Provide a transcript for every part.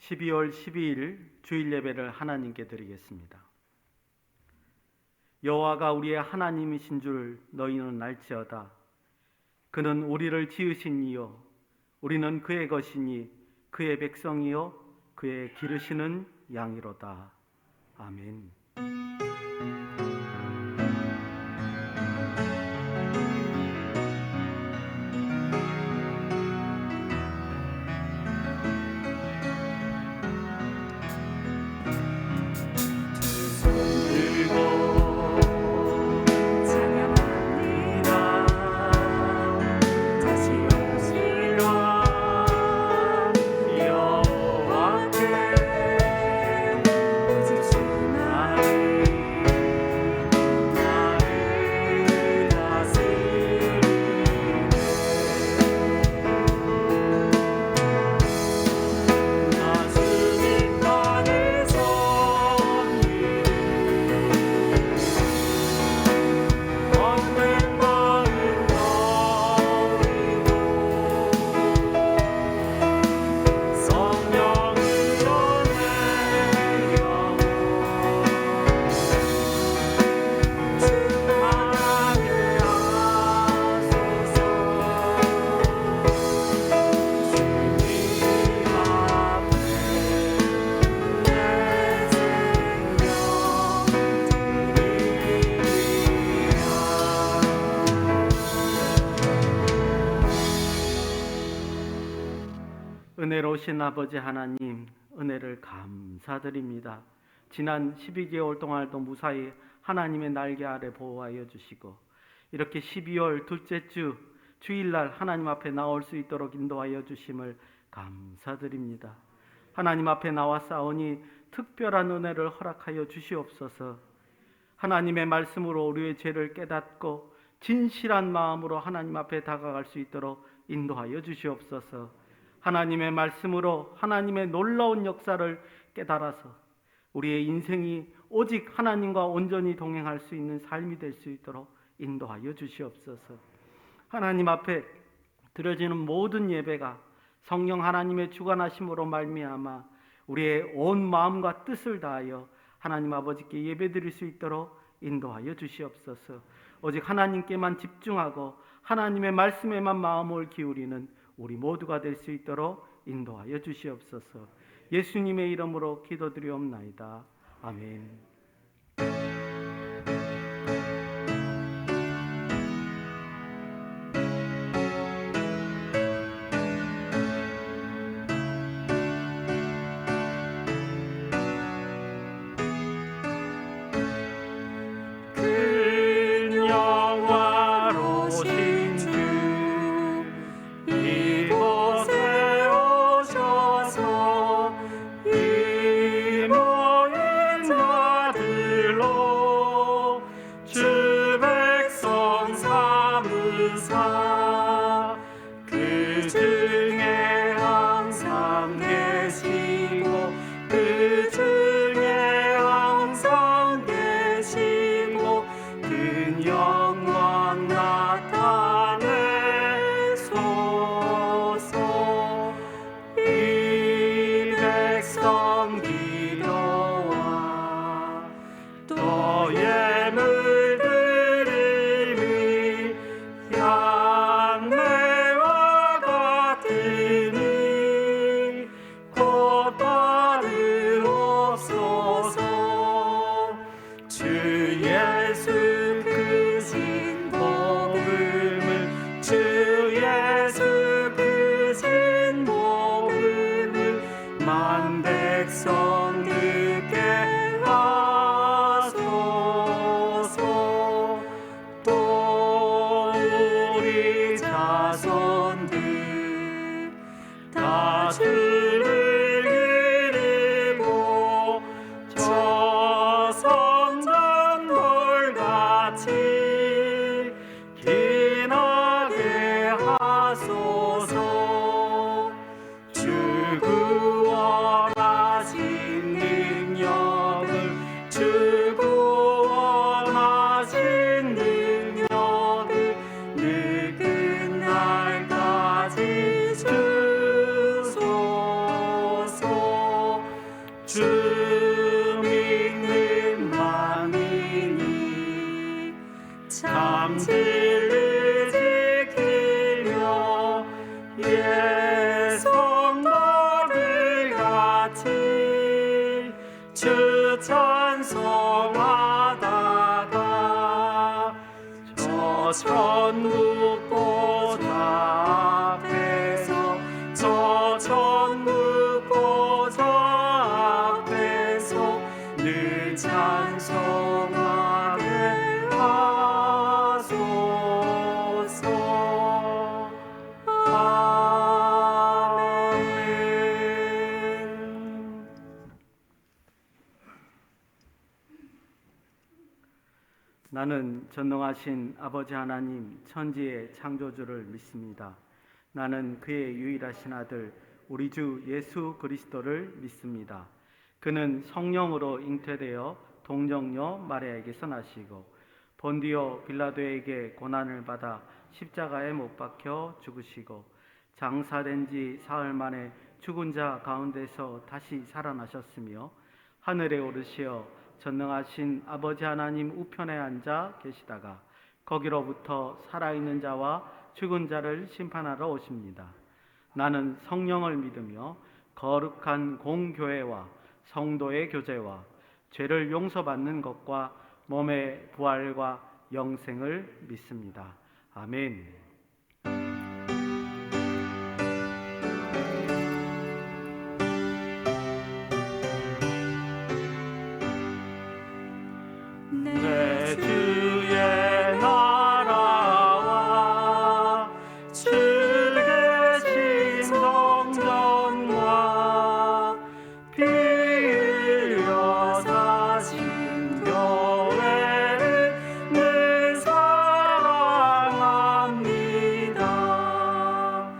12월 12일 주일 예배를 하나님께 드리겠습니다. 여호와가 우리의 하나님이신 줄 너희는 알지어다. 그는 우리를 지으신 이요 우리는 그의 것이니 그의 백성이요 그의 기르시는 양이로다. 아멘. 은혜로우신 아버지 하나님, 은혜를 감사드립니다. 지난 12개월 동안도 무사히 하나님의 날개 아래 보호하여 주시고 이렇게 12월 둘째 주 주일날 하나님 앞에 나올 수 있도록 인도하여 주심을 감사드립니다. 하나님 앞에 나와 싸우니 특별한 은혜를 허락하여 주시옵소서. 하나님의 말씀으로 우리의 죄를 깨닫고 진실한 마음으로 하나님 앞에 다가갈 수 있도록 인도하여 주시옵소서. 하나님의 말씀으로 하나님의 놀라운 역사를 깨달아서 우리의 인생이 오직 하나님과 온전히 동행할 수 있는 삶이 될 수 있도록 인도하여 주시옵소서. 하나님 앞에 드려지는 모든 예배가 성령 하나님의 주관하심으로 말미암아 우리의 온 마음과 뜻을 다하여 하나님 아버지께 예배드릴 수 있도록 인도하여 주시옵소서. 오직 하나님께만 집중하고 하나님의 말씀에만 마음을 기울이는 우리 모두가 될 수 있도록 인도하여 주시옵소서. 예수님의 이름으로 기도드리옵나이다. 아멘. 주소서. 찬송하다가 저 천국 보좌 앞에서 저 천국 보좌 앞에서 늘 찬송하게 하소서. 아멘. 나는 전능하신 아버지 하나님 천지의 창조주를 믿습니다. 나는 그의 유일하신 아들 우리 주 예수 그리스도를 믿습니다. 그는 성령으로 잉태되어 동정녀 마리아에게서 나시고 본디오 빌라도에게 고난을 받아 십자가에 못 박혀 죽으시고 장사된 지 사흘 만에 죽은 자 가운데서 다시 살아나셨으며 하늘에 오르시어 전능하신 아버지 하나님 우편에 앉아 계시다가 거기로부터 살아있는 자와 죽은 자를 심판하러 오십니다. 나는 성령을 믿으며 거룩한 공교회와 성도의 교제와 죄를 용서받는 것과 몸의 부활과 영생을 믿습니다. 아멘. 내 주의 나라와 주 계신 성전과 피 흘려 사신 교회를 늘 사랑합니다.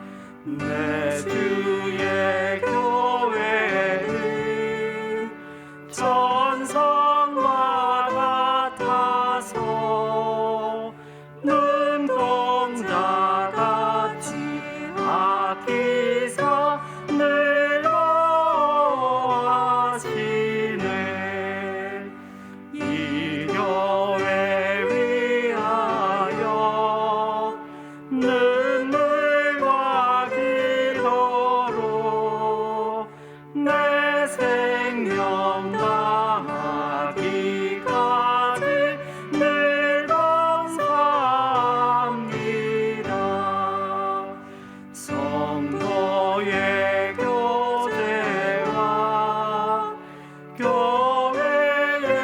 내 주의 교회는 천성과 같아서 눈동자같이 아끼사 늘 보호하시네. 이 교회 위하여 눈물과 기도로 내 생명 다하기까지 늘 감사합니다. 성도의 교제와 교회의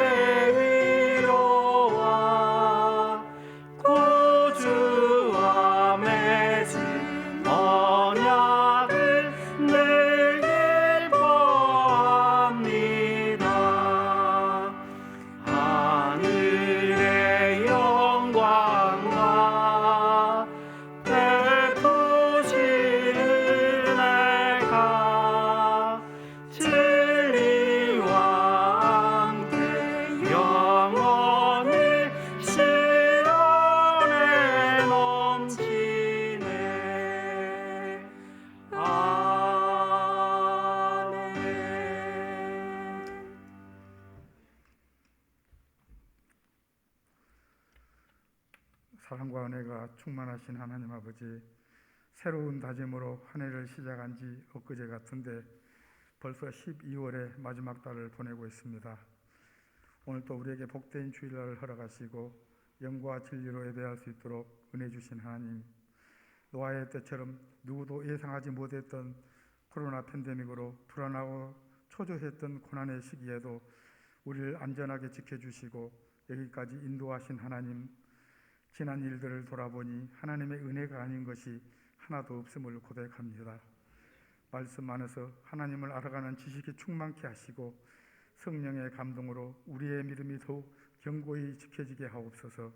위로와 구주와 맺은 언약을 늘 기뻐합니다. 하늘의 영광과 베푸신 은혜가 진리와 함께 영원히 실현해 넘치네. 아멘. 사랑과 은혜가 충만하신 하나님 아버지, 새로운 다짐으로 한 해를 시작한 지 엊그제 같은데 벌써 12월의 마지막 달을 보내고 있습니다. 오늘 또 우리에게 복된 주일날을 허락하시고 영과 진리로 예배할 수 있도록 은혜 주신 하나님, 노아의 때처럼 누구도 예상하지 못했던 코로나 팬데믹으로 불안하고 초조했던 고난의 시기에도 우리를 안전하게 지켜주시고 여기까지 인도하신 하나님, 지난 일들을 돌아보니 하나님의 은혜가 아닌 것이 하나도 없음을 고백합니다. 말씀 안에서 하나님을 알아가는 지식이 충만케 하시고 성령의 감동으로 우리의 믿음이 더욱 견고히 지켜지게 하옵소서.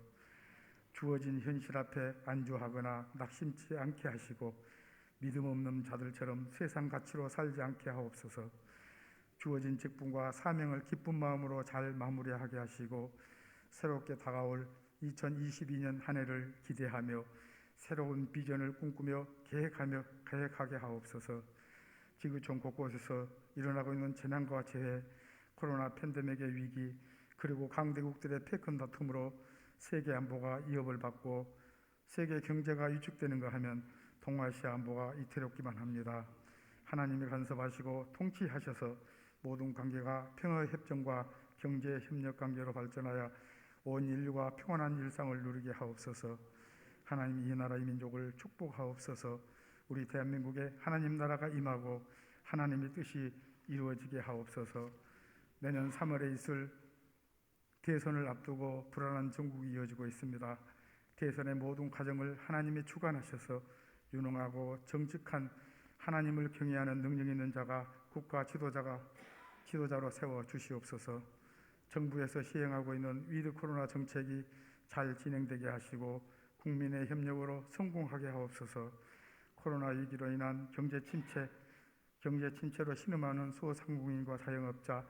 주어진 현실 앞에 안주하거나 낙심치 않게 하시고 믿음 없는 자들처럼 세상 가치로 살지 않게 하옵소서. 주어진 직분과 사명을 기쁜 마음으로 잘 마무리하게 하시고 새롭게 다가올 2022년 한 해를 기대하며 새로운 비전을 꿈꾸며 계획하게 하옵소서. 지구촌 곳곳에서 일어나고 있는 재난과 재해, 코로나 팬데믹의 위기, 그리고 강대국들의 패권 다툼으로 세계 안보가 위협을 받고 세계 경제가 위축되는가 하면 동아시아 안보가 위태롭기만 합니다. 하나님이 간섭하시고 통치하셔서 모든 관계가 평화협정과 경제협력 관계로 발전하여 온 인류가 평안한 일상을 누리게 하옵소서. 하나님, 이 나라의 민족을 축복하옵소서. 우리 대한민국에 하나님 나라가 임하고 하나님의 뜻이 이루어지게 하옵소서. 내년 3월에 있을 대선을 앞두고 불안한 정국이 이어지고 있습니다. 대선의 모든 과정을 하나님이 주관하셔서 유능하고 정직한 하나님을 경외하는 능력 있는 자가 국가 지도자로 세워 주시옵소서. 정부에서 시행하고 있는 위드 코로나 정책이 잘 진행되게 하시고 국민의 협력으로 성공하게 하옵소서. 코로나 위기로 인한 경제 침체로 신음하는 소상공인과 자영업자,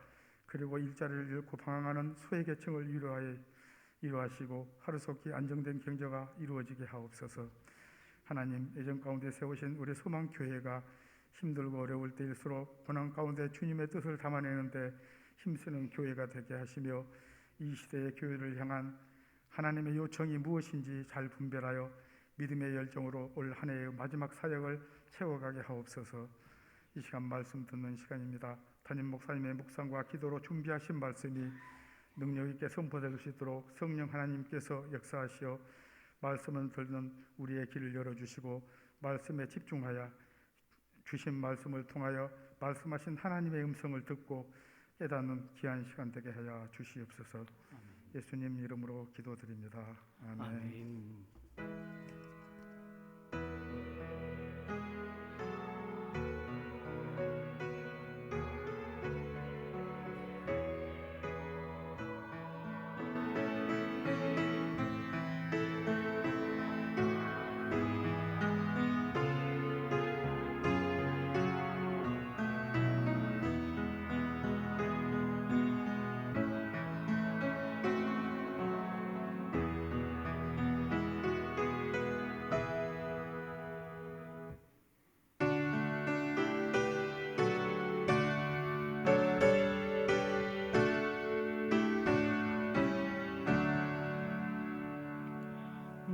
그리고 일자리를 잃고 방황하는 소외계층을 위로하시고 하루속히 안정된 경제가 이루어지게 하옵소서. 하나님, 예전 가운데 세우신 우리 소망교회가 힘들고 어려울 때일수록 고난 가운데 주님의 뜻을 담아내는데 힘쓰는 교회가 되게 하시며, 이 시대의 교회를 향한 하나님의 요청이 무엇인지 잘 분별하여 믿음의 열정으로 올 한 해의 마지막 사역을 채워가게 하옵소서. 이 시간 말씀 듣는 시간입니다. 담임 목사님의 묵상과 기도로 준비하신 말씀이 능력 있게 선포될 수 있도록 성령 하나님께서 역사하시어 말씀을 듣는 우리의 길을 열어주시고, 말씀에 집중하여 주신 말씀을 통하여 말씀하신 하나님의 음성을 듣고 깨닫는 귀한 시간 되게 하여 주시옵소서. 예수님 이름으로 기도드립니다. 아멘. 아멘.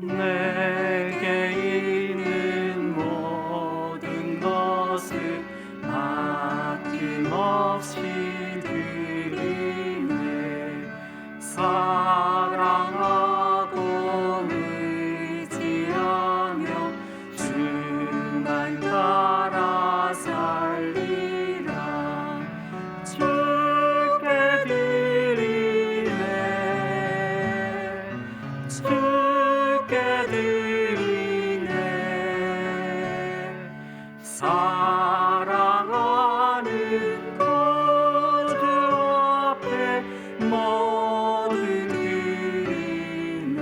내게 있는 모든 것을 아낌없이 드리네. 사랑하고 의지하며 주만 따라 살리라. 주께 드리네. 주께 드리네. 사랑하는 구주 앞에 모든 드리네.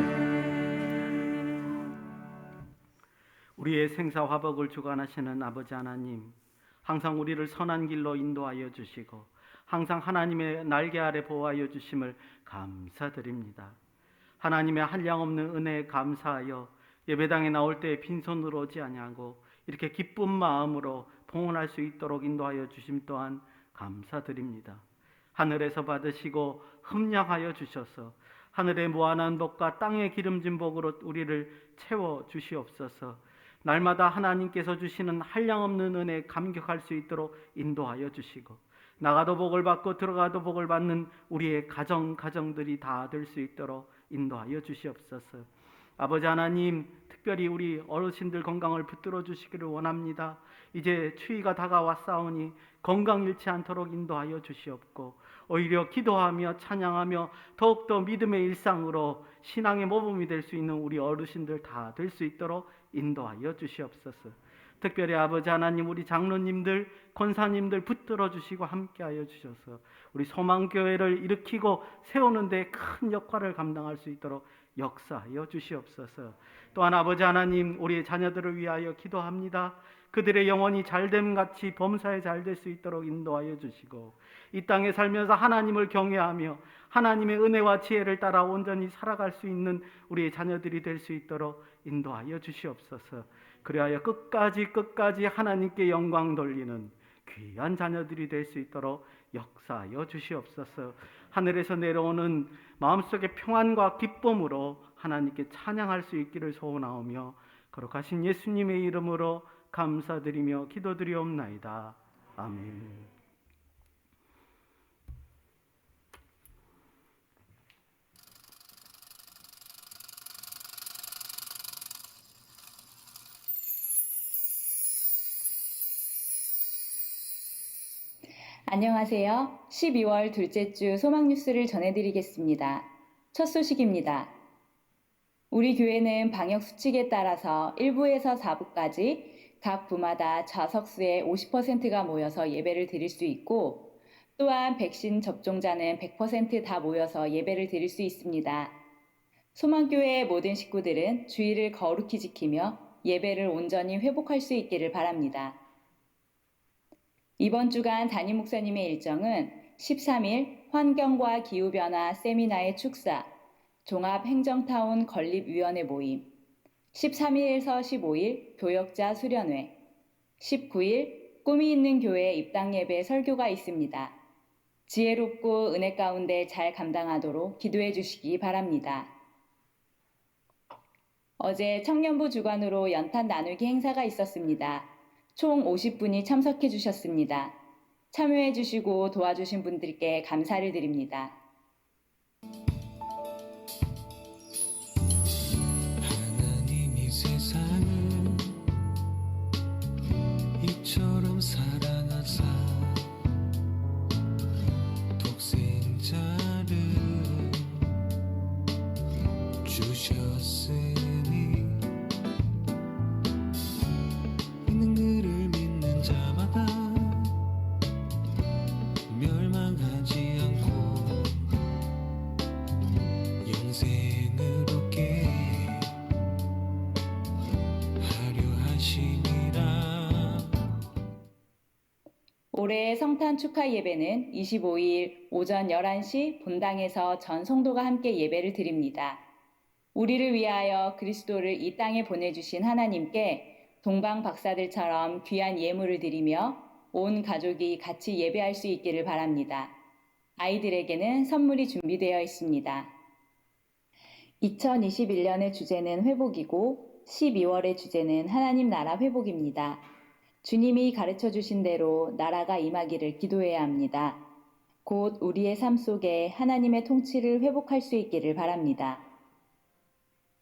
우리의 생사 화복을 주관하시는 아버지 하나님, 항상 우리를 선한 길로 인도하여 주시고 항상 하나님의 날개 아래 보호하여 주심을 감사드립니다. 하나님의 한량없는 은혜에 감사하여 예배당에 나올 때 빈손으로 오지 아니하고 이렇게 기쁜 마음으로 봉헌할 수 있도록 인도하여 주심 또한 감사드립니다. 하늘에서 받으시고 흠량하여 주셔서 하늘의 무한한 복과 땅의 기름진 복으로 우리를 채워 주시옵소서. 날마다 하나님께서 주시는 한량없는 은혜에 감격할 수 있도록 인도하여 주시고, 나가도 복을 받고 들어가도 복을 받는 우리의 가정들이 다 될 수 있도록 인도하여 주시옵소서. 아버지 하나님, 특별히 우리 어르신들 건강을 붙들어 주시기를 원합니다. 이제 추위가 다가왔사오니 건강 잃지 않도록 인도하여 주시옵고, 오히려 기도하며 찬양하며 더욱더 믿음의 일상으로 신앙의 모범이 될 수 있는 우리 어르신들 다 될 수 있도록 인도하여 주시옵소서. 특별히 아버지 하나님, 우리 장로님들, 권사님들 붙들어 주시고 함께하여 주셔서 우리 소망교회를 일으키고 세우는 데 큰 역할을 감당할 수 있도록 역사하여 주시옵소서. 또한 아버지 하나님, 우리의 자녀들을 위하여 기도합니다. 그들의 영혼이 잘됨같이 범사에 잘 될 수 있도록 인도하여 주시고, 이 땅에 살면서 하나님을 경외하며 하나님의 은혜와 지혜를 따라 온전히 살아갈 수 있는 우리의 자녀들이 될 수 있도록 인도하여 주시옵소서. 그리하여 끝까지 하나님께 영광 돌리는 귀한 자녀들이 될 수 있도록 역사하여 주시옵소서. 하늘에서 내려오는 마음속의 평안과 기쁨으로 하나님께 찬양할 수 있기를 소원하오며 거룩하신 예수님의 이름으로 감사드리며 기도드리옵나이다. 아멘. 안녕하세요. 12월 둘째 주 소망 뉴스를 전해드리겠습니다. 첫 소식입니다. 우리 교회는 방역 수칙에 따라서 1부에서 4부까지 각 부마다 좌석수의 50%가 모여서 예배를 드릴 수 있고, 또한 백신 접종자는 100%다 모여서 예배를 드릴 수 있습니다. 소망교회의 모든 식구들은 주의를 거룩히 지키며 예배를 온전히 회복할 수 있기를 바랍니다. 이번 주간 담임 목사님의 일정은 13일 환경과 기후변화 세미나의 축사, 종합행정타운 건립위원회 모임, 13일에서 15일 교역자 수련회, 19일 꿈이 있는 교회 입당 예배 설교가 있습니다. 지혜롭고 은혜 가운데 잘 감당하도록 기도해 주시기 바랍니다. 어제 청년부 주관으로 연탄 나누기 행사가 있었습니다. 총 50분이 참석해 주셨습니다. 참여해 주시고 도와주신 분들께 감사를 드립니다. 하나님이 세상을 이처럼 사랑하사 독생자를 주셨으니 있는 그를 믿는 자마다 멸망하지 않고 영생을 얻게 하려 하시니라. 올해의 성탄 축하 예배는 25일 오전 11시 본당에서 전 성도가 함께 예배를 드립니다. 우리를 위하여 그리스도를 이 땅에 보내주신 하나님께 동방 박사들처럼 귀한 예물을 드리며 온 가족이 같이 예배할 수 있기를 바랍니다. 아이들에게는 선물이 준비되어 있습니다. 2021년의 주제는 회복이고 12월의 주제는 하나님 나라 회복입니다. 주님이 가르쳐 주신 대로 나라가 임하기를 기도해야 합니다. 곧 우리의 삶 속에 하나님의 통치를 회복할 수 있기를 바랍니다.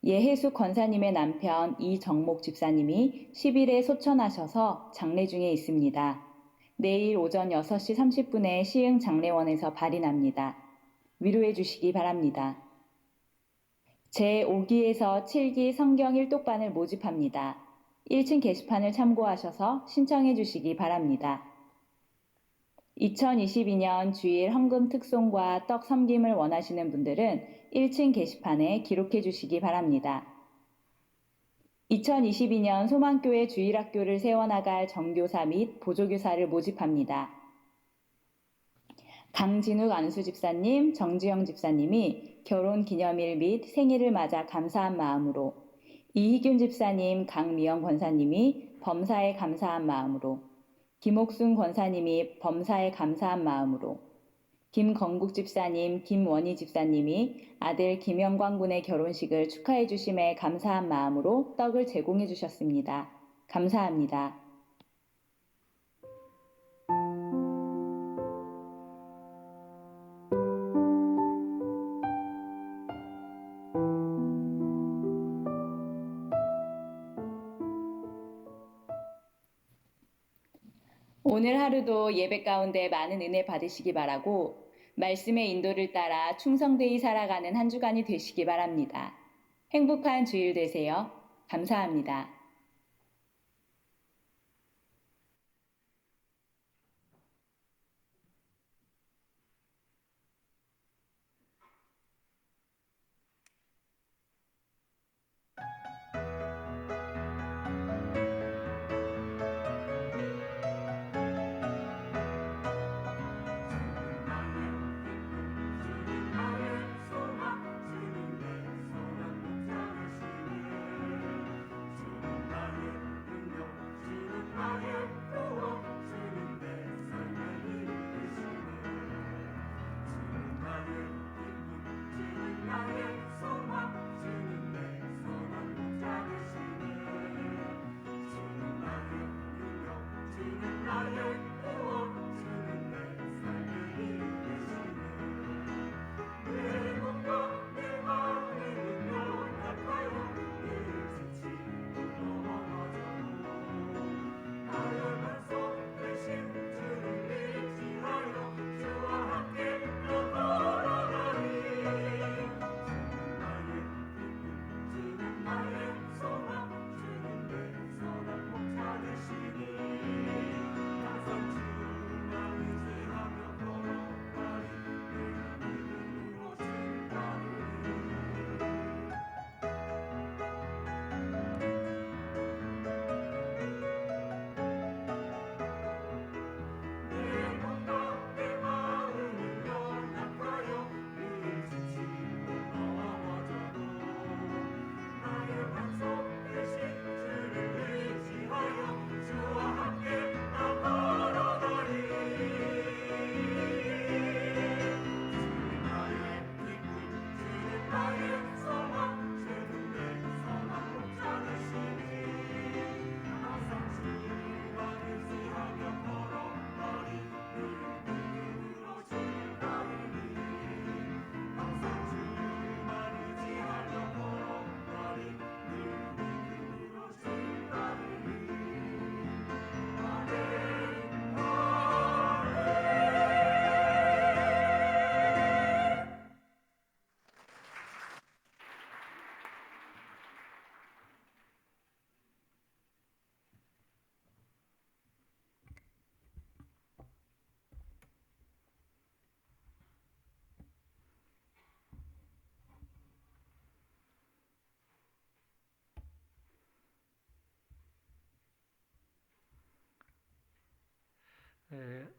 예혜숙 권사님의 남편 이정목 집사님이 10일에 소천하셔서 장례 중에 있습니다. 내일 오전 6시 30분에 시흥 장례원에서 발인합니다. 위로해 주시기 바랍니다. 제5기에서 7기 성경 일독반을 모집합니다. 1층 게시판을 참고하셔서 신청해 주시기 바랍니다. 2022년 주일 헌금 특송과 떡 섬김을 원하시는 분들은 1층 게시판에 기록해 주시기 바랍니다. 2022년 소망교회 주일학교를 세워나갈 정교사 및 보조교사를 모집합니다. 강진욱 안수 집사님, 정지영 집사님이 결혼 기념일 및 생일을 맞아 감사한 마음으로, 이희균 집사님, 강미영 권사님이 범사에 감사한 마음으로, 김옥순 권사님이 범사에 감사한 마음으로, 김건국 집사님, 김원희 집사님이 아들 김영광 군의 결혼식을 축하해 주심에 감사한 마음으로 떡을 제공해 주셨습니다. 감사합니다. 오늘 하루도 예배 가운데 많은 은혜 받으시기 바라고 말씀의 인도를 따라 충성되이 살아가는 한 주간이 되시기 바랍니다. 행복한 주일 되세요. 감사합니다.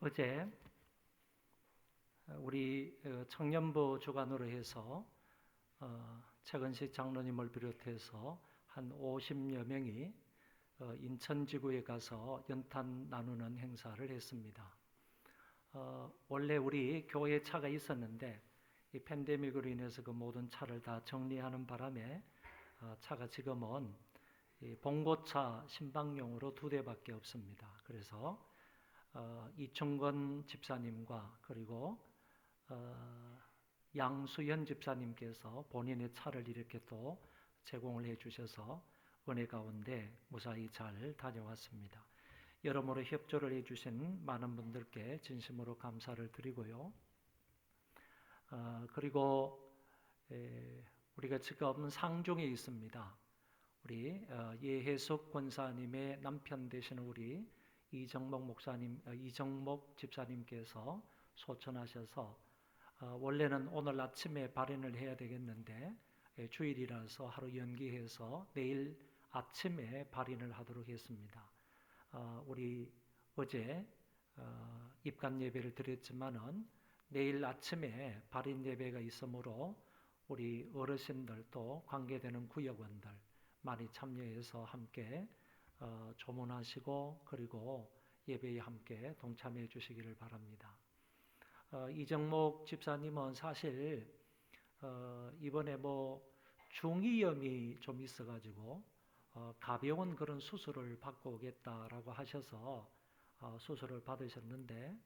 어제 우리 청년부 주관으로 해서 최근식 장로님을 비롯해서 한 50여 명이 인천지구에 가서 연탄 나누는 행사를 했습니다. 원래 우리 교회 차가 있었는데 이 팬데믹으로 인해서 그 모든 차를 다 정리하는 바람에 차가 지금은 이 봉고차 신방용으로 2대밖에 없습니다. 그래서 이충건 집사님과 그리고 양수현 집사님께서 본인의 차를 이렇게 또 제공을 해 주셔서 은혜 가운데 무사히 잘 다녀왔습니다. 여러모로 협조를 해 주신 많은 분들께 진심으로 감사를 드리고요. 그리고 우리가 지금 상중에 있습니다. 우리 예혜숙 권사님의 남편 되시는 우리 이정목 집사님께서 소천하셔서 원래는 오늘 아침에 발인을 해야 되겠는데 주일이라서 하루 연기해서 내일 아침에 발인을 하도록 했습니다. 우리 어제 입간 예배를 드렸지만은 내일 아침에 발인 예배가 있으므로 우리 어르신들 또 관계되는 구역원들 많이 참여해서 함께 조문하시고 그리고 예배에 함께 동참해 주시기를 바랍니다. 이정목 집사님은 사실 이번에 중이염이 좀 있어가지고 가벼운 그런 수술을 받고 오겠다라고 하셔서 수술을 받으셨는데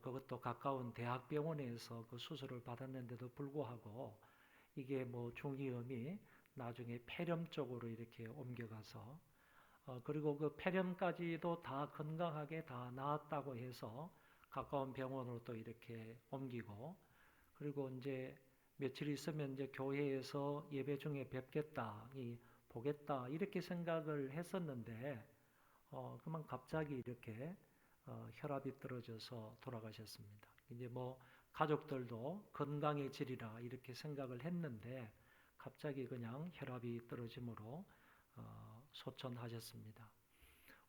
그것도 가까운 대학병원에서 그 수술을 받았는데도 불구하고 이게 중이염이 나중에 폐렴 쪽으로 이렇게 옮겨가서 그리고 그 폐렴까지도 다 건강하게 다 나았다고 해서 가까운 병원으로 또 이렇게 옮기고 그리고 이제 며칠 있으면 이제 교회에서 예배 중에 뵙겠다, 보겠다 이렇게 생각을 했었는데 그만 갑자기 이렇게 혈압이 떨어져서 돌아가셨습니다. 이제 가족들도 건강해지리라 이렇게 생각을 했는데 갑자기 그냥 혈압이 떨어짐으로 소천하셨습니다.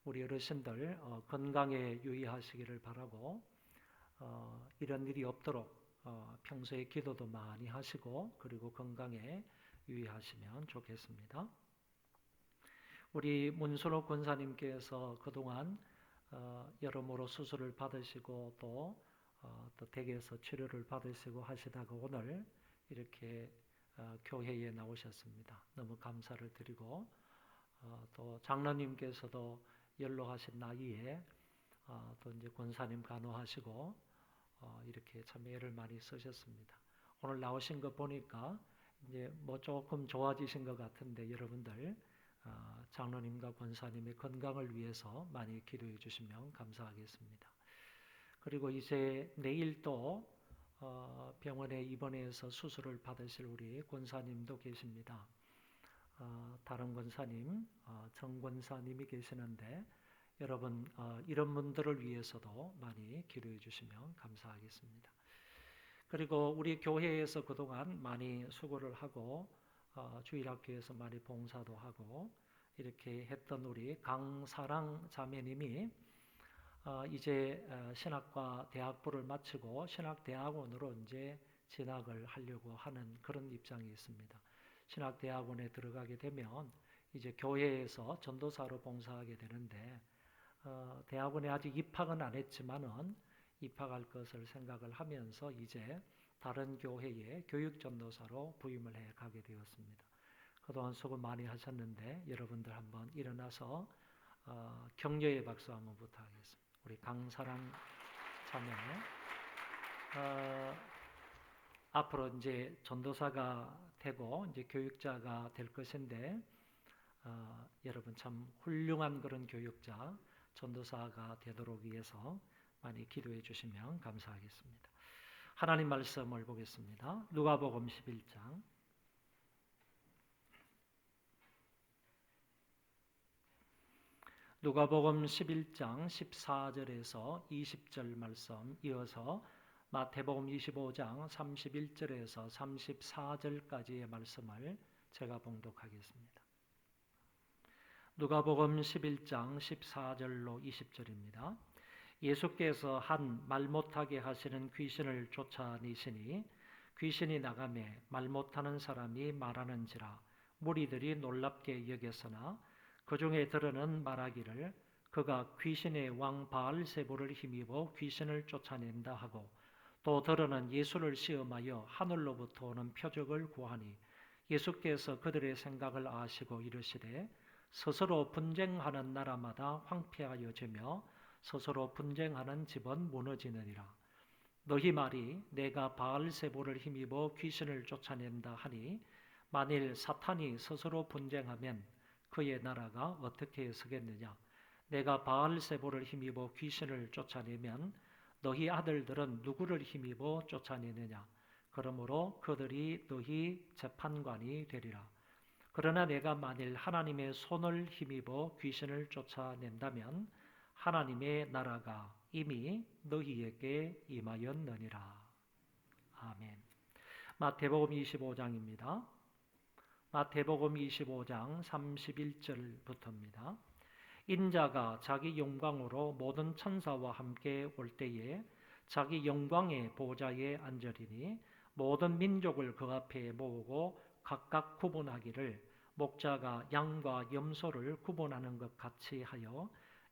우리 어르신들 건강에 유의하시기를 바라고 이런 일이 없도록 평소에 기도도 많이 하시고 그리고 건강에 유의하시면 좋겠습니다. 우리 문순옥 권사님께서 그동안 여러모로 수술을 받으시고 또 댁에서 치료를 받으시고 하시다가 오늘 이렇게 교회에 나오셨습니다. 너무 감사를 드리고 또 장로님께서도 연로하신 나이에 또 이제 권사님 간호하시고 이렇게 참 애를 많이 쓰셨습니다. 오늘 나오신 거 보니까 이제 조금 좋아지신 것 같은데 여러분들 장로님과 권사님의 건강을 위해서 많이 기도해 주시면 감사하겠습니다. 그리고 이제 내일 또 병원에 입원해서 수술을 받으실 우리 권사님도 계십니다. 다른 권사님, 정 권사님이 계시는데 여러분 이런 분들을 위해서도 많이 기도해 주시면 감사하겠습니다. 그리고 우리 교회에서 그동안 많이 수고를 하고 주일학교에서 많이 봉사도 하고 이렇게 했던 우리 강사랑 자매님이 이제 신학과 대학부를 마치고 신학대학원으로 이제 진학을 하려고 하는 그런 입장이 있습니다. 신학대학원에 들어가게 되면 이제 교회에서 전도사로 봉사하게 되는데 대학원에 아직 입학은 안 했지만은 입학할 것을 생각을 하면서 이제 다른 교회에 교육전도사로 부임을 해 가게 되었습니다. 그동안 수고 많이 하셨는데 여러분들 한번 일어나서 격려의 박수 한번 부탁하겠습니다. 우리 강사랑 자매 앞으로 이제 전도사가 되고 이제 교육자가 될 것인데 여러분 참 훌륭한 그런 교육자 전도사가 되도록 위해서 많이 기도해 주시면 감사하겠습니다. 하나님 말씀을 보겠습니다. 누가복음 11장 누가복음 11장 14절에서 20절 말씀 이어서 마태복음 25장 31절에서 34절까지의 말씀을 제가 봉독하겠습니다. 누가복음 11장 14절로 20절입니다. 예수께서 한 말 못하게 하시는 귀신을 쫓아내시니 귀신이 나가매 말 못하는 사람이 말하는지라 무리들이 놀랍게 여겼으나 그 중에 들으는 말하기를 그가 귀신의 왕 바알세불을 힘입어 귀신을 쫓아낸다 하고 또 들으는 예수를 시험하여 하늘로부터 오는 표적을 구하니 예수께서 그들의 생각을 아시고 이르시되 스스로 분쟁하는 나라마다 황폐하여지며 스스로 분쟁하는 집은 무너지느니라. 너희 말이 내가 바알세불을 힘입어 귀신을 쫓아낸다 하니 만일 사탄이 스스로 분쟁하면 그의 나라가 어떻게 서겠느냐. 내가 바알세불을 힘입어 귀신을 쫓아내면 너희 아들들은 누구를 힘입어 쫓아내느냐. 그러므로 그들이 너희 재판관이 되리라. 그러나 내가 만일 하나님의 손을 힘입어 귀신을 쫓아낸다면 하나님의 나라가 이미 너희에게 임하였느니라. 아멘. 마태복음 25장입니다. 마태복음 25장 31절부터입니다. 인자가 자기 영광으로 모든 천사와 함께 올 때에 자기 영광의 보좌에 앉으리니 모든 민족을 그 앞에 모으고 각각 구분하기를 목자가 양과 염소를 구분하는 것 같이 하여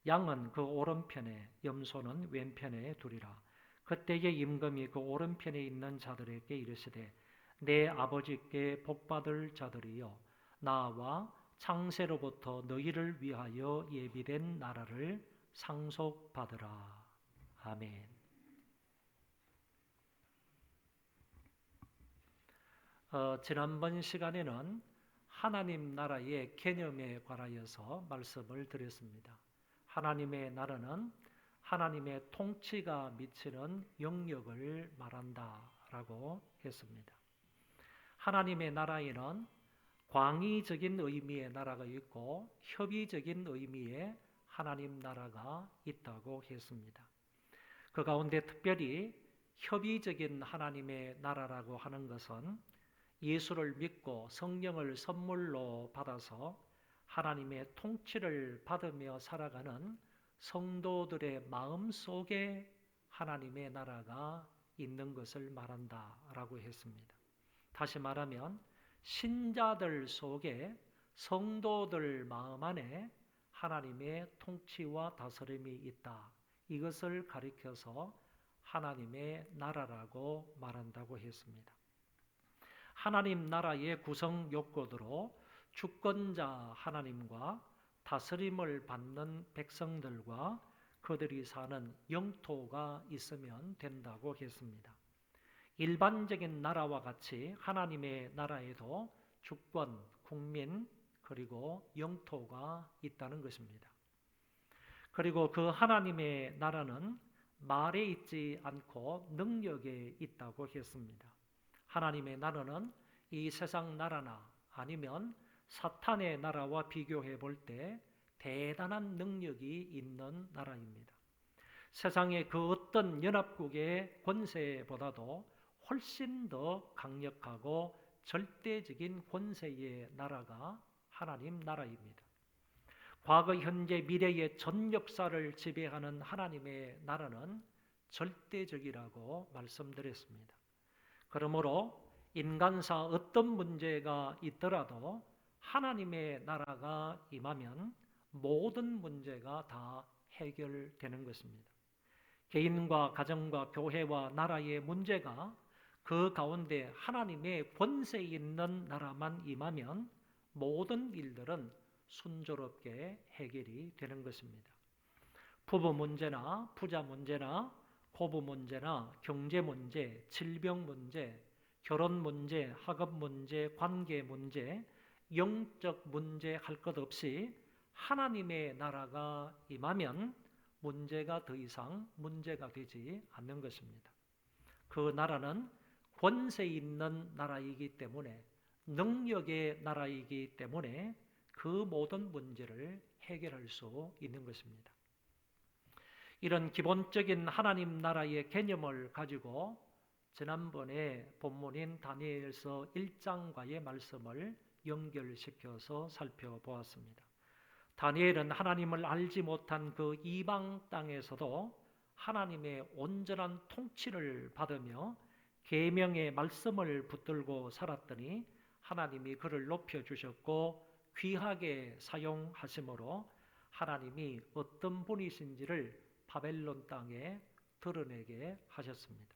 양은 그 오른편에 염소는 왼편에 두리라. 그때에 임금이 그 오른편에 있는 자들에게 이르시되 내 아버지께 복받을 자들이여 나와 창세로부터 너희를 위하여 예비된 나라를 상속받으라. 아멘. 지난번 시간에는 하나님 나라의 개념에 관하여서 말씀을 드렸습니다. 하나님의 나라는 하나님의 통치가 미치는 영역을 말한다라고 했습니다. 하나님의 나라에는 광의적인 의미의 나라가 있고 협의적인 의미의 하나님 나라가 있다고 했습니다. 그 가운데 특별히 협의적인 하나님의 나라라고 하는 것은 예수를 믿고 성령을 선물로 받아서 하나님의 통치를 받으며 살아가는 성도들의 마음 속에 하나님의 나라가 있는 것을 말한다라고 했습니다. 다시 말하면 신자들 속에 성도들 마음 안에 하나님의 통치와 다스림이 있다. 이것을 가리켜서 하나님의 나라라고 말한다고 했습니다. 하나님 나라의 구성 요건으로 주권자 하나님과 다스림을 받는 백성들과 그들이 사는 영토가 있으면 된다고 했습니다. 일반적인 나라와 같이 하나님의 나라에도 주권, 국민, 그리고 영토가 있다는 것입니다. 그리고 그 하나님의 나라는 말에 있지 않고 능력에 있다고 했습니다. 하나님의 나라는 이 세상 나라나 아니면 사탄의 나라와 비교해 볼 때 대단한 능력이 있는 나라입니다. 세상의 그 어떤 연합국의 권세보다도 훨씬 더 강력하고 절대적인 권세의 나라가 하나님 나라입니다. 과거, 현재, 미래의 전 역사를 지배하는 하나님의 나라는 절대적이라고 말씀드렸습니다. 그러므로 인간사 어떤 문제가 있더라도 하나님의 나라가 임하면 모든 문제가 다 해결되는 것입니다. 개인과 가정과 교회와 나라의 문제가 그 가운데 하나님의 권세 있는 나라만 임하면 모든 일들은 순조롭게 해결이 되는 것입니다. 부부 문제나 부자 문제나 고부 문제나 경제 문제, 질병 문제, 결혼 문제, 학업 문제, 관계 문제, 영적 문제 할 것 없이 하나님의 나라가 임하면 문제가 더 이상 문제가 되지 않는 것입니다. 그 나라는 권세 있는 나라이기 때문에 능력의 나라이기 때문에 그 모든 문제를 해결할 수 있는 것입니다. 이런 기본적인 하나님 나라의 개념을 가지고 지난번에 본문인 다니엘서 1장과의 말씀을 연결시켜서 살펴보았습니다. 다니엘은 하나님을 알지 못한 그 이방 땅에서도 하나님의 온전한 통치를 받으며 계명의 말씀을 붙들고 살았더니 하나님이 그를 높여주셨고 귀하게 사용하심으로 하나님이 어떤 분이신지를 바벨론 땅에 드러내게 하셨습니다.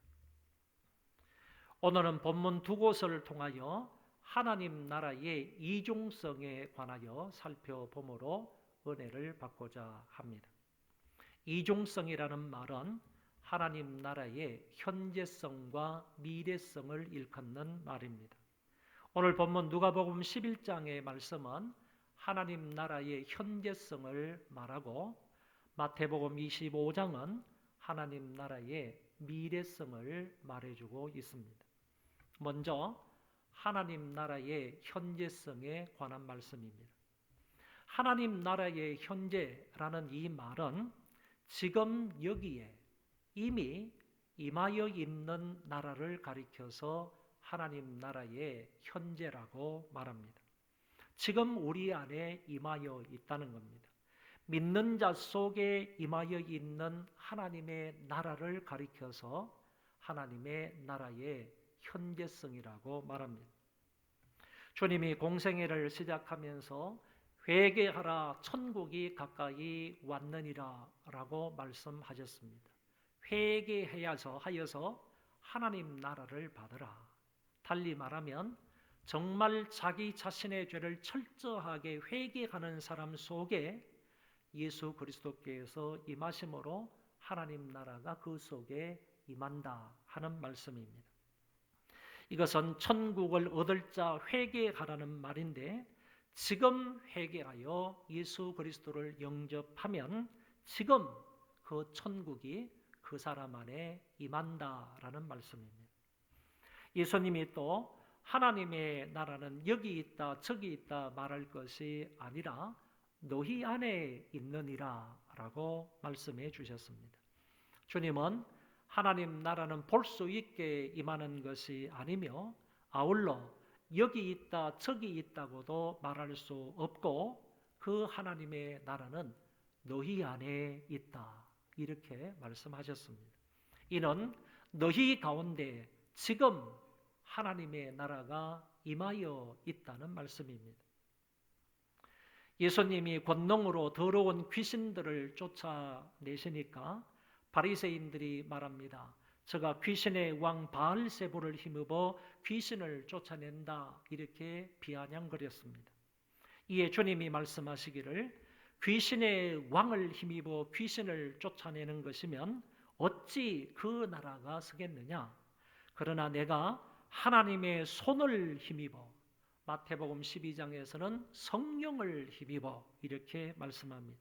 오늘은 본문 두 곳을 통하여 하나님 나라의 이중성에 관하여 살펴보므로 은혜를 받고자 합니다. 이중성이라는 말은 하나님 나라의 현재성과 미래성을 일컫는 말입니다. 오늘 본문 누가복음 11장의 말씀은 하나님 나라의 현재성을 말하고 마태복음 25장은 하나님 나라의 미래성을 말해주고 있습니다. 먼저 하나님 나라의 현재성에 관한 말씀입니다. 하나님 나라의 현재라는 이 말은 지금 여기에 이미 임하여 있는 나라를 가리켜서 하나님 나라의 현재라고 말합니다. 지금 우리 안에 임하여 있다는 겁니다. 믿는 자 속에 임하여 있는 하나님의 나라를 가리켜서 하나님의 나라의 현재성이라고 말합니다. 주님이 공생애를 시작하면서 회개하라 천국이 가까이 왔느니라 라고 말씀하셨습니다. 회개하여서 하나님 나라를 받으라. 달리 말하면 정말 자기 자신의 죄를 철저하게 회개하는 사람 속에 예수 그리스도께서 임하심으로 하나님 나라가 그 속에 임한다 하는 말씀입니다. 이것은 천국을 얻을 자 회개하라는 말인데 지금 회개하여 예수 그리스도를 영접하면 지금 그 천국이 그 사람 안에 임한다라는 말씀입니다. 예수님이 또 하나님의 나라는 여기 있다 저기 있다 말할 것이 아니라 너희 안에 있느니라 라고 말씀해 주셨습니다. 주님은 하나님 나라는 볼 수 있게 임하는 것이 아니며 아울러 여기 있다 저기 있다고도 말할 수 없고 그 하나님의 나라는 너희 안에 있다 이렇게 말씀하셨습니다. 이는 너희 가운데 지금 하나님의 나라가 임하여 있다는 말씀입니다. 예수님이 권능으로 더러운 귀신들을 쫓아내시니까 바리새인들이 말합니다. 저가 귀신의 왕 바알세불을 힘입어 귀신을 쫓아낸다 이렇게 비아냥거렸습니다. 이에 주님이 말씀하시기를 귀신의 왕을 힘입어 귀신을 쫓아내는 것이면 어찌 그 나라가 서겠느냐. 그러나 내가 하나님의 손을 힘입어 마태복음 12장에서는 성령을 힘입어 이렇게 말씀합니다.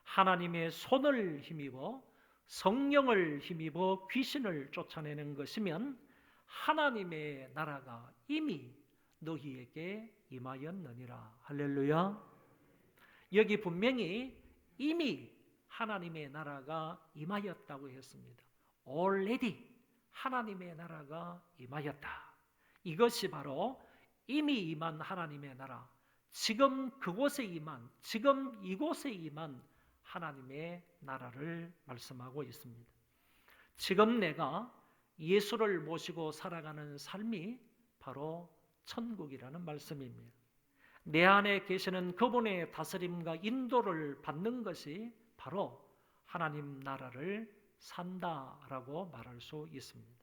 하나님의 손을 힘입어 성령을 힘입어 귀신을 쫓아내는 것이면 하나님의 나라가 이미 너희에게 임하였느니라. 할렐루야. 여기 분명히 이미 하나님의 나라가 임하였다고 했습니다. already 하나님의 나라가 임하였다. 이것이 바로 이미 임한 하나님의 나라, 지금 그곳에 임한, 지금 이곳에 임한 하나님의 나라를 말씀하고 있습니다. 지금 내가 예수를 모시고 살아가는 삶이 바로 천국이라는 말씀입니다. 내 안에 계시는 그분의 다스림과 인도를 받는 것이 바로 하나님 나라를 산다라고 말할 수 있습니다.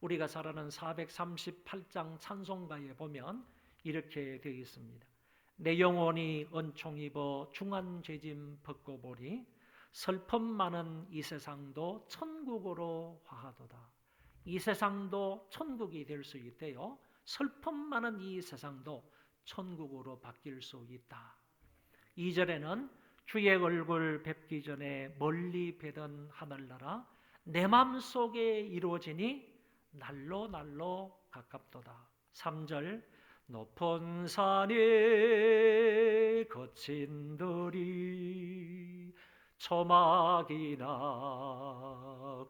우리가 잘 아는 438장 찬송가에 보면 이렇게 되어 있습니다. 내 영혼이 은총 입어 중한 죄짐 벗고 보리 슬픔 많은 이 세상도 천국으로 화하도다. 이 세상도 천국이 될 수 있대요. 슬픔 많은 이 세상도 천국으로 바뀔 수 있다. 2절에는 주의 얼굴 뵙기 전에 멀리 뵈던 하늘나라 내 마음속에 이루어지니 날로 날로 가깝도다. 3절 높은 산에 거친 들이 초막이나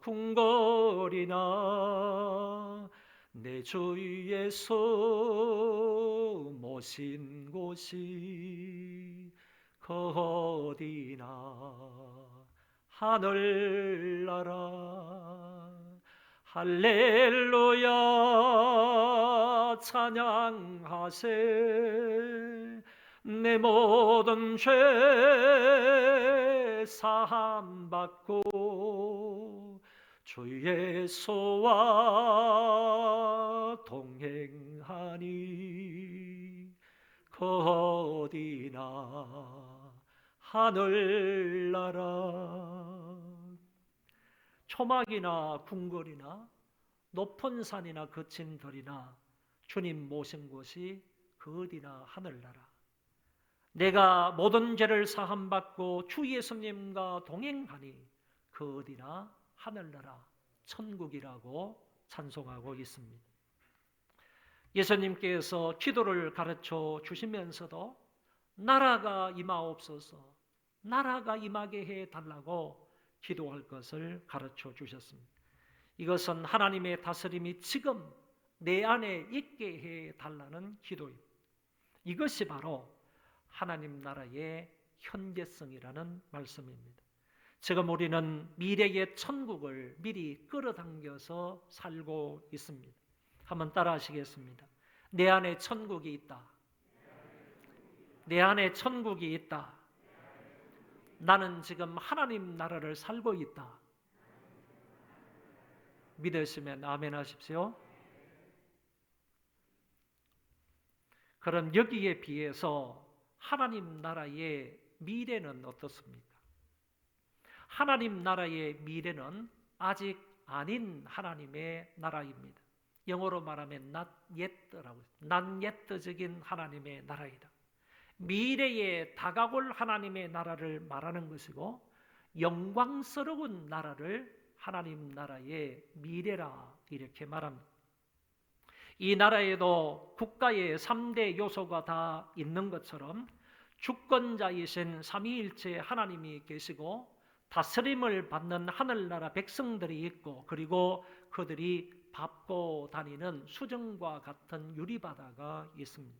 궁궐이나 내 주 예수 모신 곳이 어디나 하늘나라. 할렐루야 찬양하세. 내 모든 죄 사함 받고 주 예수와 동행하니 그 어디나 하늘나라. 초막이나 궁궐이나 높은 산이나 거친 들이나 주님 모신 곳이 그 어디나 하늘나라. 내가 모든 죄를 사함받고 주 예수님과 동행하니 그 어디나 하늘나라, 천국이라고 찬송하고 있습니다. 예수님께서 기도를 가르쳐 주시면서도 나라가 임하옵소서, 나라가 임하게 해달라고 기도할 것을 가르쳐 주셨습니다. 이것은 하나님의 다스림이 지금 내 안에 있게 해달라는 기도입니다. 이것이 바로 하나님 나라의 현재성이라는 말씀입니다. 지금 우리는 미래의 천국을 미리 끌어당겨서 살고 있습니다. 한번 따라 하시겠습니다. 내 안에 천국이 있다. 내 안에 천국이 있다. 나는 지금 하나님 나라를 살고 있다. 믿으시면 아멘 하십시오. 그럼 여기에 비해서 하나님 나라의 미래는 어떻습니까? 하나님 나라의 미래는 아직 아닌 하나님의 나라입니다. 영어로 말하면 not yet라고, not yet적인 하나님의 나라이다. 미래에 다가올 하나님의 나라를 말하는 것이고, 영광스러운 나라를 하나님 나라의 미래라 이렇게 말합니다. 이 나라에도 국가의 3대 요소가 다 있는 것처럼 주권자이신 삼위일체 하나님이 계시고 다스림을 받는 하늘나라 백성들이 있고, 그리고 그들이 밟고 다니는 수정과 같은 유리바다가 있습니다.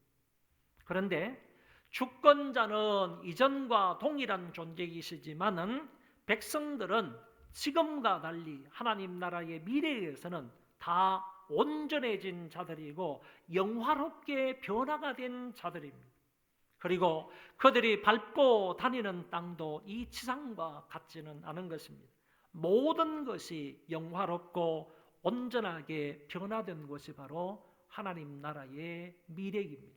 그런데 주권자는 이전과 동일한 존재이시지만은 백성들은 지금과 달리 하나님 나라의 미래에서는 다 온전해진 자들이고 영화롭게 변화가 된 자들입니다. 그리고 그들이 밟고 다니는 땅도 이 지상과 같지는 않은 것입니다. 모든 것이 영화롭고 온전하게 변화된 것이 바로 하나님 나라의 미래입니다.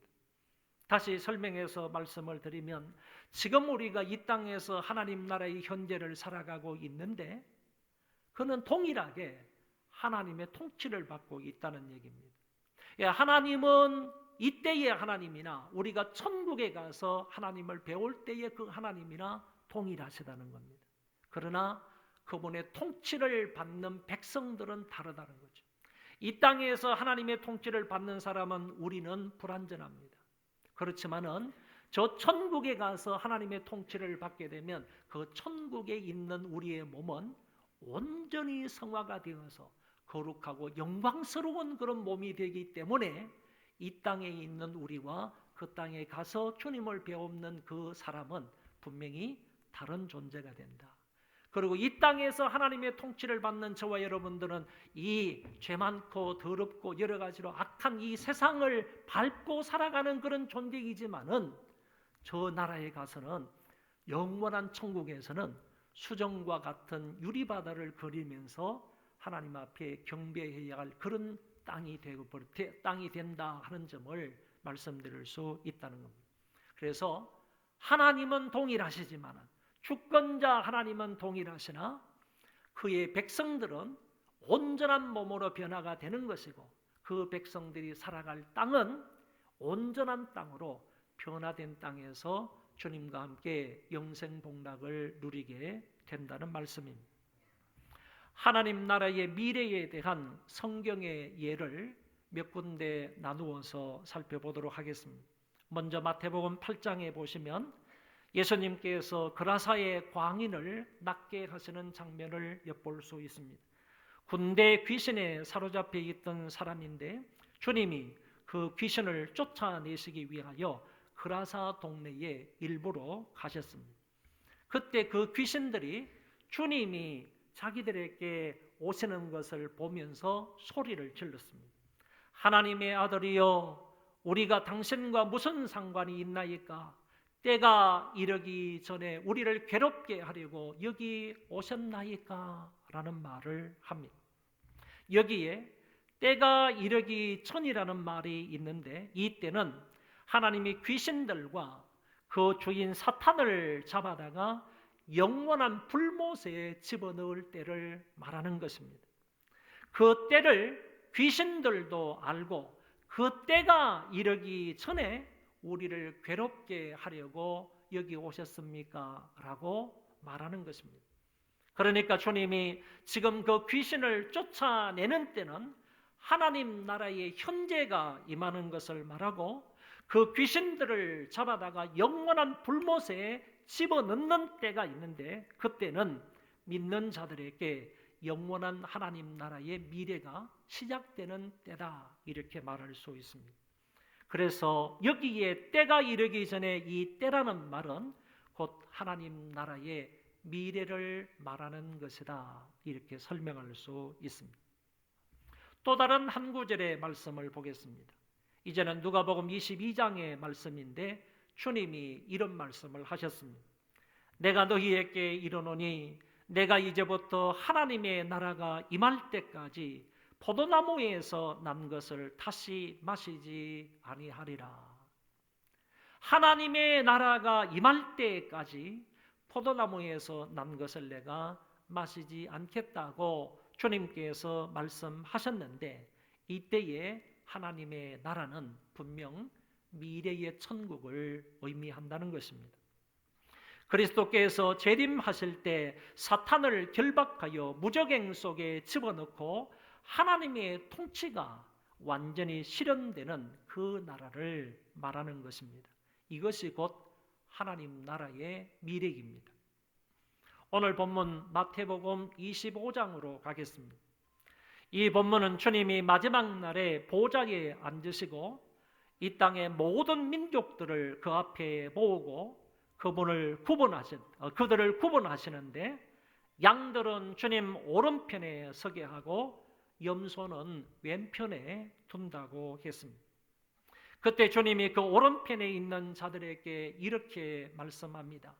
다시 설명해서 말씀을 드리면, 지금 우리가 이 땅에서 하나님 나라의 현재를 살아가고 있는데 그는 동일하게 하나님의 통치를 받고 있다는 얘기입니다. 하나님은 이때의 하나님이나 우리가 천국에 가서 하나님을 배울 때의 그 하나님이나 동일하시다는 겁니다. 그러나 그분의 통치를 받는 백성들은 다르다는 거죠. 이 땅에서 하나님의 통치를 받는 사람은 우리는 불완전합니다. 그렇지만은 저 천국에 가서 하나님의 통치를 받게 되면 그 천국에 있는 우리의 몸은 온전히 성화가 되어서 거룩하고 영광스러운 그런 몸이 되기 때문에 이 땅에 있는 우리와 그 땅에 가서 주님을 배우는 그 사람은 분명히 다른 존재가 된다. 그리고 이 땅에서 하나님의 통치를 받는 저와 여러분들은 이 죄 많고 더럽고 여러 가지로 악한 이 세상을 밟고 살아가는 그런 존재이지만은 저 나라에 가서는 영원한 천국에서는 수정과 같은 유리바다를 그리면서 하나님 앞에 경배해야 할 그런 땅이 된다 하는 점을 말씀드릴 수 있다는 겁니다. 그래서 하나님은 동일하시지만 주권자 하나님은 동일하시나 그의 백성들은 온전한 몸으로 변화가 되는 것이고, 그 백성들이 살아갈 땅은 온전한 땅으로 변화된 땅에서 주님과 함께 영생복락을 누리게 된다는 말씀입니다. 하나님 나라의 미래에 대한 성경의 예를 몇 군데 나누어서 살펴보도록 하겠습니다. 먼저 마태복음 8장에 보시면 예수님께서 그라사의 광인을 낫게 하시는 장면을 엿볼 수 있습니다. 군대 귀신에 사로잡혀 있던 사람인데 주님이 그 귀신을 쫓아내시기 위하여 그라사 동네에 일부러 가셨습니다. 그때 그 귀신들이 주님이 자기들에게 오시는 것을 보면서 소리를 질렀습니다. 하나님의 아들이여, 우리가 당신과 무슨 상관이 있나이까? 때가 이르기 전에 우리를 괴롭게 하려고 여기 오셨나이까? 라는 말을 합니다. 여기에 때가 이르기 전이라는 말이 있는데, 이 때는 하나님이 귀신들과 그 주인 사탄을 잡아다가 영원한 불못에 집어넣을 때를 말하는 것입니다. 그 때를 귀신들도 알고 그 때가 이르기 전에 우리를 괴롭게 하려고 여기 오셨습니까? 라고 말하는 것입니다. 그러니까 주님이 지금 그 귀신을 쫓아내는 때는 하나님 나라의 현재가 임하는 것을 말하고, 그 귀신들을 잡아다가 영원한 불못에 집어넣는 때가 있는데, 그때는 믿는 자들에게 영원한 하나님 나라의 미래가 시작되는 때다, 이렇게 말할 수 있습니다. 그래서 여기에 때가 이르기 전에 이 때라는 말은 곧 하나님 나라의 미래를 말하는 것이다, 이렇게 설명할 수 있습니다. 또 다른 한 구절의 말씀을 보겠습니다. 이제는 누가복음 22장의 말씀인데, 주님이 이런 말씀을 하셨습니다. 내가 너희에게 이르노니 내가 이제부터 하나님의 나라가 임할 때까지 포도나무에서 난 것을 다시 마시지 아니하리라. 하나님의 나라가 임할 때까지 포도나무에서 난 것을 내가 마시지 않겠다고 주님께서 말씀하셨는데, 이때에 하나님의 나라는 분명 미래의 천국을 의미한다는 것입니다. 그리스도께서 재림하실 때 사탄을 결박하여 무저갱 속에 집어넣고 하나님의 통치가 완전히 실현되는 그 나라를 말하는 것입니다. 이것이 곧 하나님 나라의 미래입니다. 오늘 본문 마태복음 25장으로 가겠습니다. 이 본문은 주님이 마지막 날에 보좌에 앉으시고 이 땅의 모든 민족들을 그 앞에 모으고 그들을 구분하시는데, 양들은 주님 오른편에 서게 하고 염소는 왼편에 둔다고 했습니다. 그때 주님이 그 오른편에 있는 자들에게 이렇게 말씀합니다.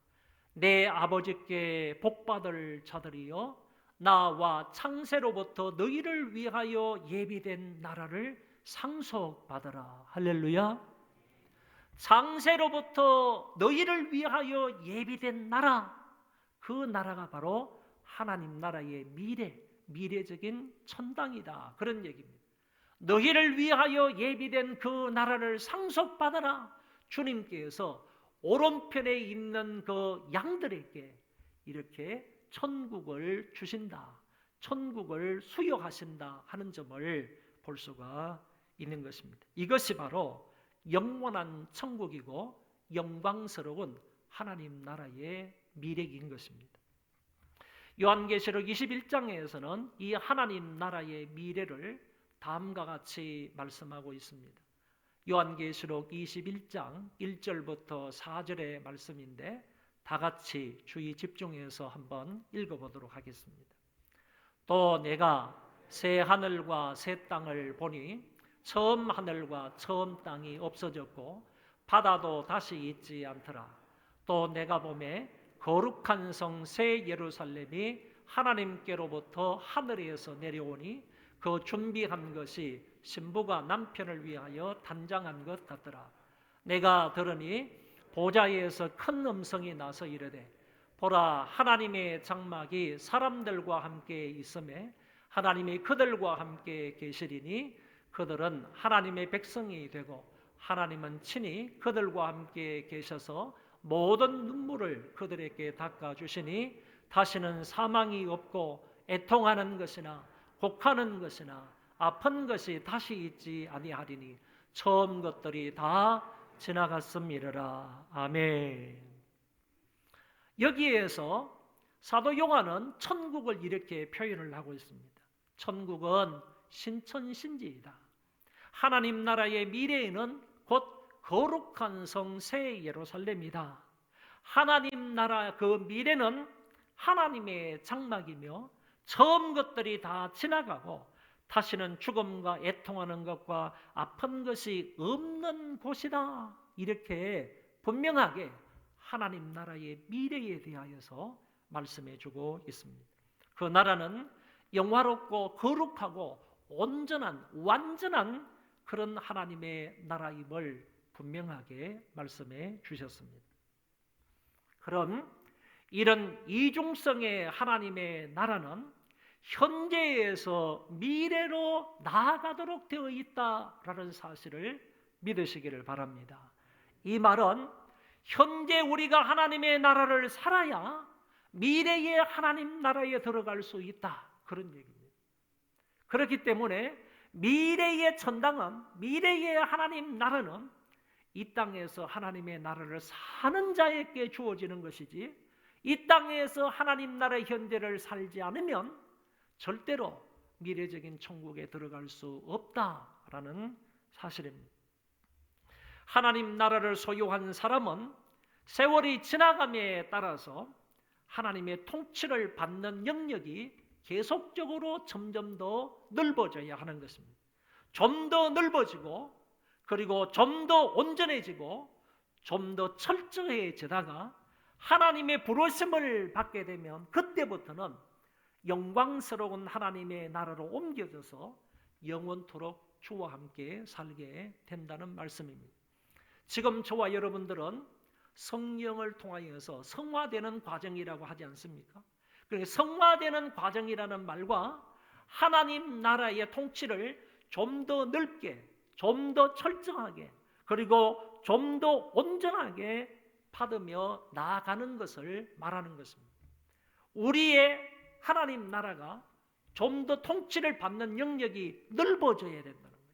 내 아버지께 복받을 자들이여, 나와 창세로부터 너희를 위하여 예비된 나라를 상속받으라. 할렐루야. 창세로부터 너희를 위하여 예비된 나라, 그 나라가 바로 하나님 나라의 미래적인 천당이다, 그런 얘기입니다. 너희를 위하여 예비된 그 나라를 상속받아라. 주님께서 오른편에 있는 그 양들에게 이렇게 천국을 주신다, 천국을 수여하신다 하는 점을 볼 수가 있는 것입니다. 이것이 바로 영원한 천국이고 영광스러운 하나님 나라의 미래인 것입니다. 요한계시록 21장에서는 이 하나님 나라의 미래를 다음과 같이 말씀하고 있습니다. 요한계시록 21장 1절부터 4절의 말씀인데, 다 같이 주의 집중해서 한번 읽어보도록 하겠습니다. 또 내가 새 하늘과 새 땅을 보니 처음 하늘과 처음 땅이 없어졌고 바다도 다시 있지 않더라. 또 내가 보매 거룩한 성 새 예루살렘이 하나님께로부터 하늘에서 내려오니 그 준비한 것이 신부가 남편을 위하여 단장한 것 같더라. 내가 들으니 보좌에서 큰 음성이 나서 이르되, 보라, 하나님의 장막이 사람들과 함께 있음에 하나님이 그들과 함께 계시리니 그들은 하나님의 백성이 되고 하나님은 친히 그들과 함께 계셔서 모든 눈물을 그들에게 닦아주시니 다시는 사망이 없고 애통하는 것이나 곡하는 것이나 아픈 것이 다시 있지 아니하리니 처음 것들이 다 지나갔음이라. 아멘. 여기에서 사도 요한은 천국을 이렇게 표현을 하고 있습니다. 천국은 신천신지이다. 하나님 나라의 미래에는 곧 거룩한 성 새 예루살렘이다. 하나님 나라 그 미래는 하나님의 장막이며 처음 것들이 다 지나가고 다시는 죽음과 애통하는 것과 아픈 것이 없는 곳이다. 이렇게 분명하게 하나님 나라의 미래에 대하여서 말씀해 주고 있습니다. 그 나라는 영화롭고 거룩하고 온전한 완전한 그런 하나님의 나라임을 분명하게 말씀해 주셨습니다. 그런 이런 이중성의 하나님의 나라는 현재에서 미래로 나아가도록 되어 있다라는 사실을 믿으시기를 바랍니다. 이 말은 현재 우리가 하나님의 나라를 살아야 미래의 하나님 나라에 들어갈 수 있다, 그런 얘기입니다. 그렇기 때문에 미래의 천당은, 미래의 하나님 나라는 이 땅에서 하나님의 나라를 사는 자에게 주어지는 것이지, 이 땅에서 하나님 나라의 현재를 살지 않으면 절대로 미래적인 천국에 들어갈 수 없다라는 사실입니다. 하나님 나라를 소유한 사람은 세월이 지나감에 따라서 하나님의 통치를 받는 영역이 계속적으로 점점 더 넓어져야 하는 것입니다. 좀 더 넓어지고, 그리고 좀 더 온전해지고, 좀 더 철저해지다가 하나님의 부르심을 받게 되면 그때부터는 영광스러운 하나님의 나라로 옮겨져서 영원토록 주와 함께 살게 된다는 말씀입니다. 지금 저와 여러분들은 성령을 통하여서 성화되는 과정이라고 하지 않습니까? 그러니까 성화되는 과정이라는 말과 하나님 나라의 통치를 좀 더 넓게, 좀 더 철저하게, 그리고 좀 더 온전하게 받으며 나아가는 것을 말하는 것입니다. 우리의 하나님 나라가 좀 더 통치를 받는 영역이 넓어져야 된다는 거예요.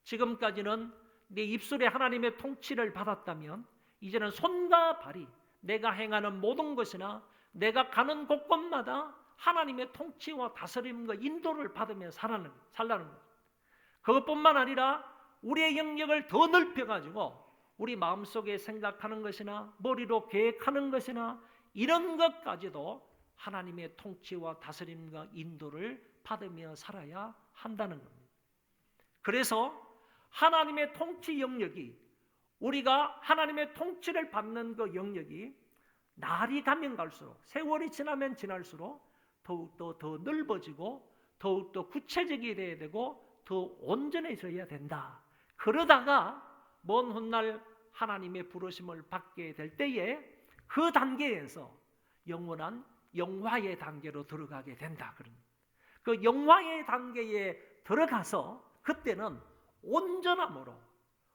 지금까지는 내 입술에 하나님의 통치를 받았다면 이제는 손과 발이, 내가 행하는 모든 것이나 내가 가는 곳곳마다 하나님의 통치와 다스림과 인도를 받으며 살라는 거예요. 그것뿐만 아니라 우리의 영역을 더 넓혀가지고 우리 마음속에 생각하는 것이나 머리로 계획하는 것이나 이런 것까지도 하나님의 통치와 다스림과 인도를 받으며 살아야 한다는 겁니다. 그래서 하나님의 통치 영역이, 우리가 하나님의 통치를 받는 그 영역이 날이 가면 갈수록, 세월이 지나면 지날수록 더욱더 더 넓어지고 더욱더 구체적이 돼야 되고 더 온전해져야 된다. 그러다가 먼 훗날 하나님의 부르심을 받게 될 때에 그 단계에서 영원한 영화의 단계로 들어가게 된다. 그 영화의 단계에 들어가서 그때는 온전함으로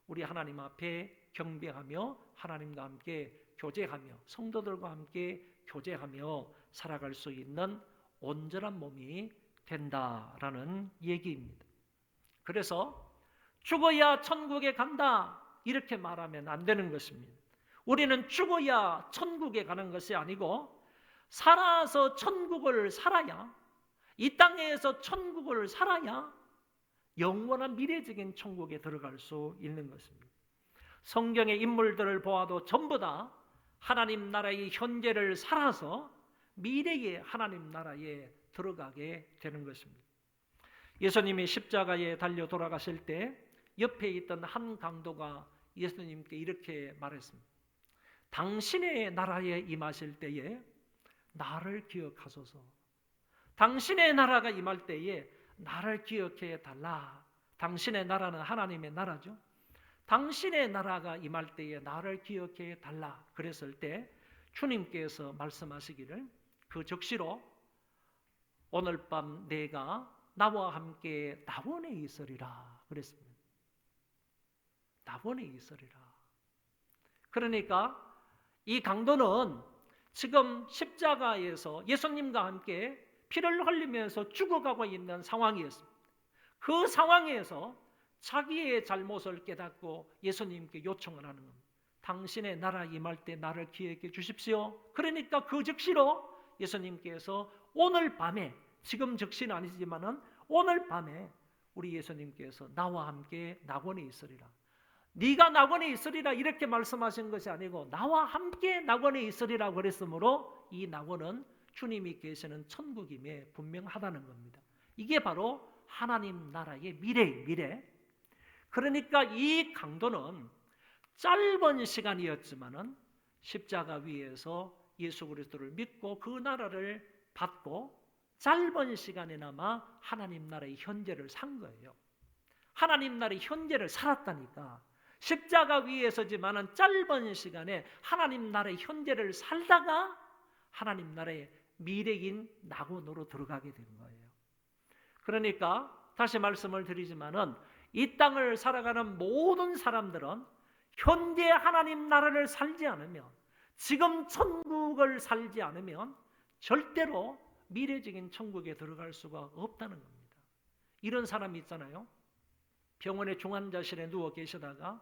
우리 하나님 앞에 경배하며 하나님과 함께 교제하며 성도들과 함께 교제하며 살아갈 수 있는 온전한 몸이 된다라는 얘기입니다. 그래서 죽어야 천국에 간다 이렇게 말하면 안 되는 것입니다. 우리는 죽어야 천국에 가는 것이 아니고 살아서 천국을 살아야, 이 땅에서 천국을 살아야 영원한 미래적인 천국에 들어갈 수 있는 것입니다. 성경의 인물들을 보아도 전부 다 하나님 나라의 현재를 살아서 미래의 하나님 나라에 들어가게 되는 것입니다. 예수님이 십자가에 달려 돌아가실 때 옆에 있던 한 강도가 예수님께 이렇게 말했습니다. 당신의 나라에 임하실 때에 나를 기억하소서. 당신의 나라가 임할 때에 나를 기억해 달라. 당신의 나라는 하나님의 나라죠. 당신의 나라가 임할 때에 나를 기억해 달라. 그랬을 때 주님께서 말씀하시기를 그 즉시로 오늘 밤 내가 나와 함께 낙원에 있으리라 그랬습니다. 낙원에 있으리라. 그러니까 이 강도는 지금 십자가에서 예수님과 함께 피를 흘리면서 죽어가고 있는 상황이었습니다. 그 상황에서 자기의 잘못을 깨닫고 예수님께 요청을 하는 겁니다. 당신의 나라 임할 때 나를 기억해 주십시오. 그러니까 그 즉시로 예수님께서 오늘 밤에, 지금 즉시는 아니지만은 오늘 밤에 우리 예수님께서 나와 함께 낙원에 있으리라. 네가 낙원에 있으리라 이렇게 말씀하신 것이 아니고 나와 함께 낙원에 있으리라 그랬으므로 이 낙원은 주님이 계시는 천국임에 분명하다는 겁니다. 이게 바로 하나님 나라의 미래. 그러니까 이 강도는 짧은 시간이었지만은 십자가 위에서 예수 그리스도를 믿고 그 나라를 받고 짧은 시간이나마 하나님 나라의 현재를 산 거예요. 하나님 나라의 현재를 살았다니까. 십자가 위에서지만은 짧은 시간에 하나님 나라의 현재를 살다가 하나님 나라의 미래인 낙원으로 들어가게 된 거예요. 그러니까 다시 말씀을 드리지만은 이 땅을 살아가는 모든 사람들은 현재 하나님 나라를 살지 않으면, 지금 천국을 살지 않으면 절대로 미래적인 천국에 들어갈 수가 없다는 겁니다. 이런 사람이 있잖아요. 병원의 중환자실에 누워 계시다가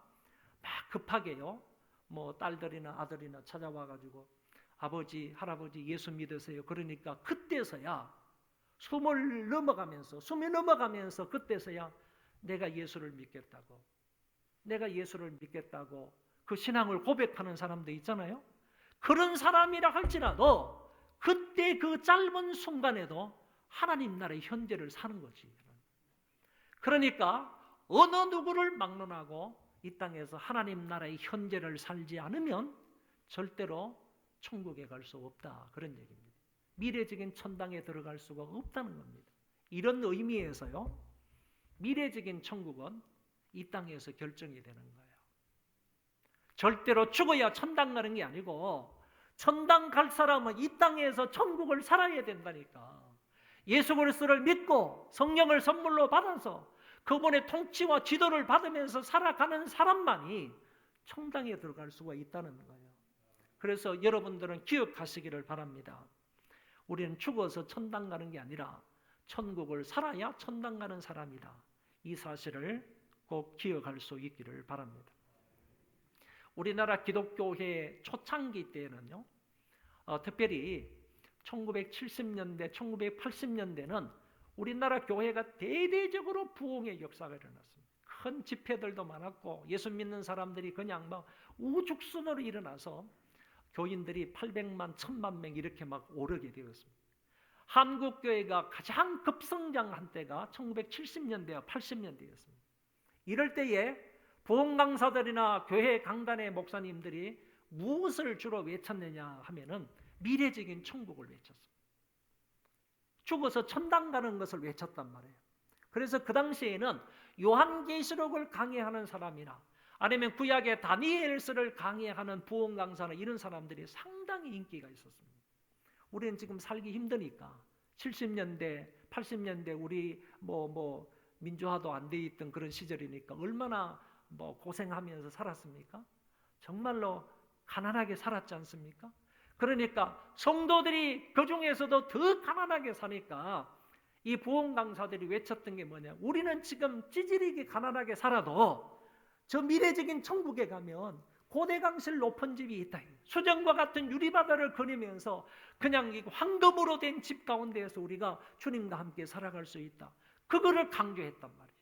막 급하게요, 뭐 딸들이나 아들이나 찾아와가지고 아버지, 할아버지 예수 믿으세요. 그러니까 그때서야 숨이 넘어가면서 그때서야 내가 예수를 믿겠다고 그 신앙을 고백하는 사람도 있잖아요. 그런 사람이라 할지라도 그때 그 짧은 순간에도 하나님 나라의 현재를 사는 거지. 그러니까 어느 누구를 막론하고 이 땅에서 하나님 나라의 현재를 살지 않으면 절대로 천국에 갈 수 없다, 그런 얘기입니다. 미래적인 천당에 들어갈 수가 없다는 겁니다. 이런 의미에서요, 미래적인 천국은 이 땅에서 결정이 되는 거예요. 절대로 죽어야 천당 가는 게 아니고 천당 갈 사람은 이 땅에서 천국을 살아야 된다니까. 예수 그리스도를 믿고 성령을 선물로 받아서 그분의 통치와 지도를 받으면서 살아가는 사람만이 천당에 들어갈 수가 있다는 거예요. 그래서 여러분들은 기억하시기를 바랍니다. 우리는 죽어서 천당 가는 게 아니라 천국을 살아야 천당 가는 사람이다. 이 사실을 꼭 기억할 수 있기를 바랍니다. 우리나라 기독교회 초창기 때는요, 특별히 1970년대, 1980년대는 우리나라 교회가 대대적으로 부흥의 역사가 일어났습니다. 큰 집회들도 많았고 예수 믿는 사람들이 그냥 막 우죽순으로 일어나서 교인들이 800만, 1000만 명 이렇게 막 오르게 되었습니다. 한국 교회가 가장 급성장한 때가 1970년대와 80년대였습니다. 이럴 때에 부흥 강사들이나 교회 강단의 목사님들이 무엇을 주로 외쳤느냐 하면은 미래적인 천국을 외쳤습니다. 죽어서 천당 가는 것을 외쳤단 말이에요. 그래서 그 당시에는 요한계시록을 강해하는 사람이나 아니면 구약의 다니엘서를 강해하는 부흥 강사나 이런 사람들이 상당히 인기가 있었습니다. 우리는 지금 살기 힘드니까 70년대, 80년대 우리 민주화도 안 돼 있던 그런 시절이니까 얼마나 고생하면서 살았습니까? 정말로 가난하게 살았지 않습니까? 그러니까 성도들이 그 중에서도 더 가난하게 사니까 이 부흥 강사들이 외쳤던 게 뭐냐? 우리는 지금 찌질이게 가난하게 살아도 저 미래적인 천국에 가면 고대강실 높은 집이 있다. 수정과 같은 유리바다를 거니면서 그냥 황금으로 된 집 가운데에서 우리가 주님과 함께 살아갈 수 있다. 그거를 강조했단 말이에요.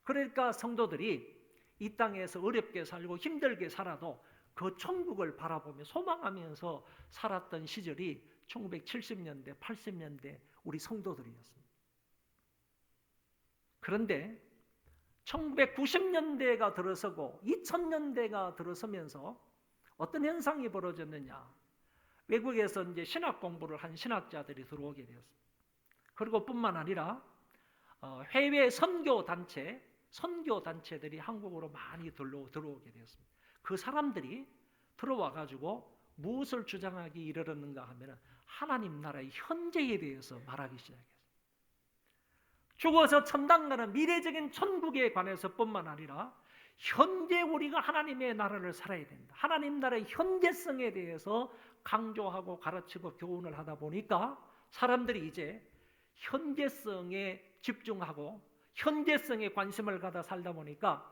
그러니까 성도들이 이 땅에서 어렵게 살고 힘들게 살아도 그 천국을 바라보며 소망하면서 살았던 시절이 1970년대, 80년대 우리 성도들이었습니다. 그런데 1990년대가 들어서고 2000년대가 들어서면서 어떤 현상이 벌어졌느냐? 외국에서 이제 신학 공부를 한 신학자들이 들어오게 되었습니다. 그리고 뿐만 아니라 해외 선교 단체들이 한국으로 많이 들어오게 되었습니다. 그 사람들이 들어와 가지고 무엇을 주장하기 이르렀는가 하면 하나님 나라의 현재에 대해서 말하기 시작했어요. 죽어서 천당 가는 미래적인 천국에 관해서 뿐만 아니라 현재 우리가 하나님의 나라를 살아야 된다. 하나님 나라의 현재성에 대해서 강조하고 가르치고 교훈을 하다 보니까 사람들이 이제 현재성에 집중하고 현재성에 관심을 갖다 살다 보니까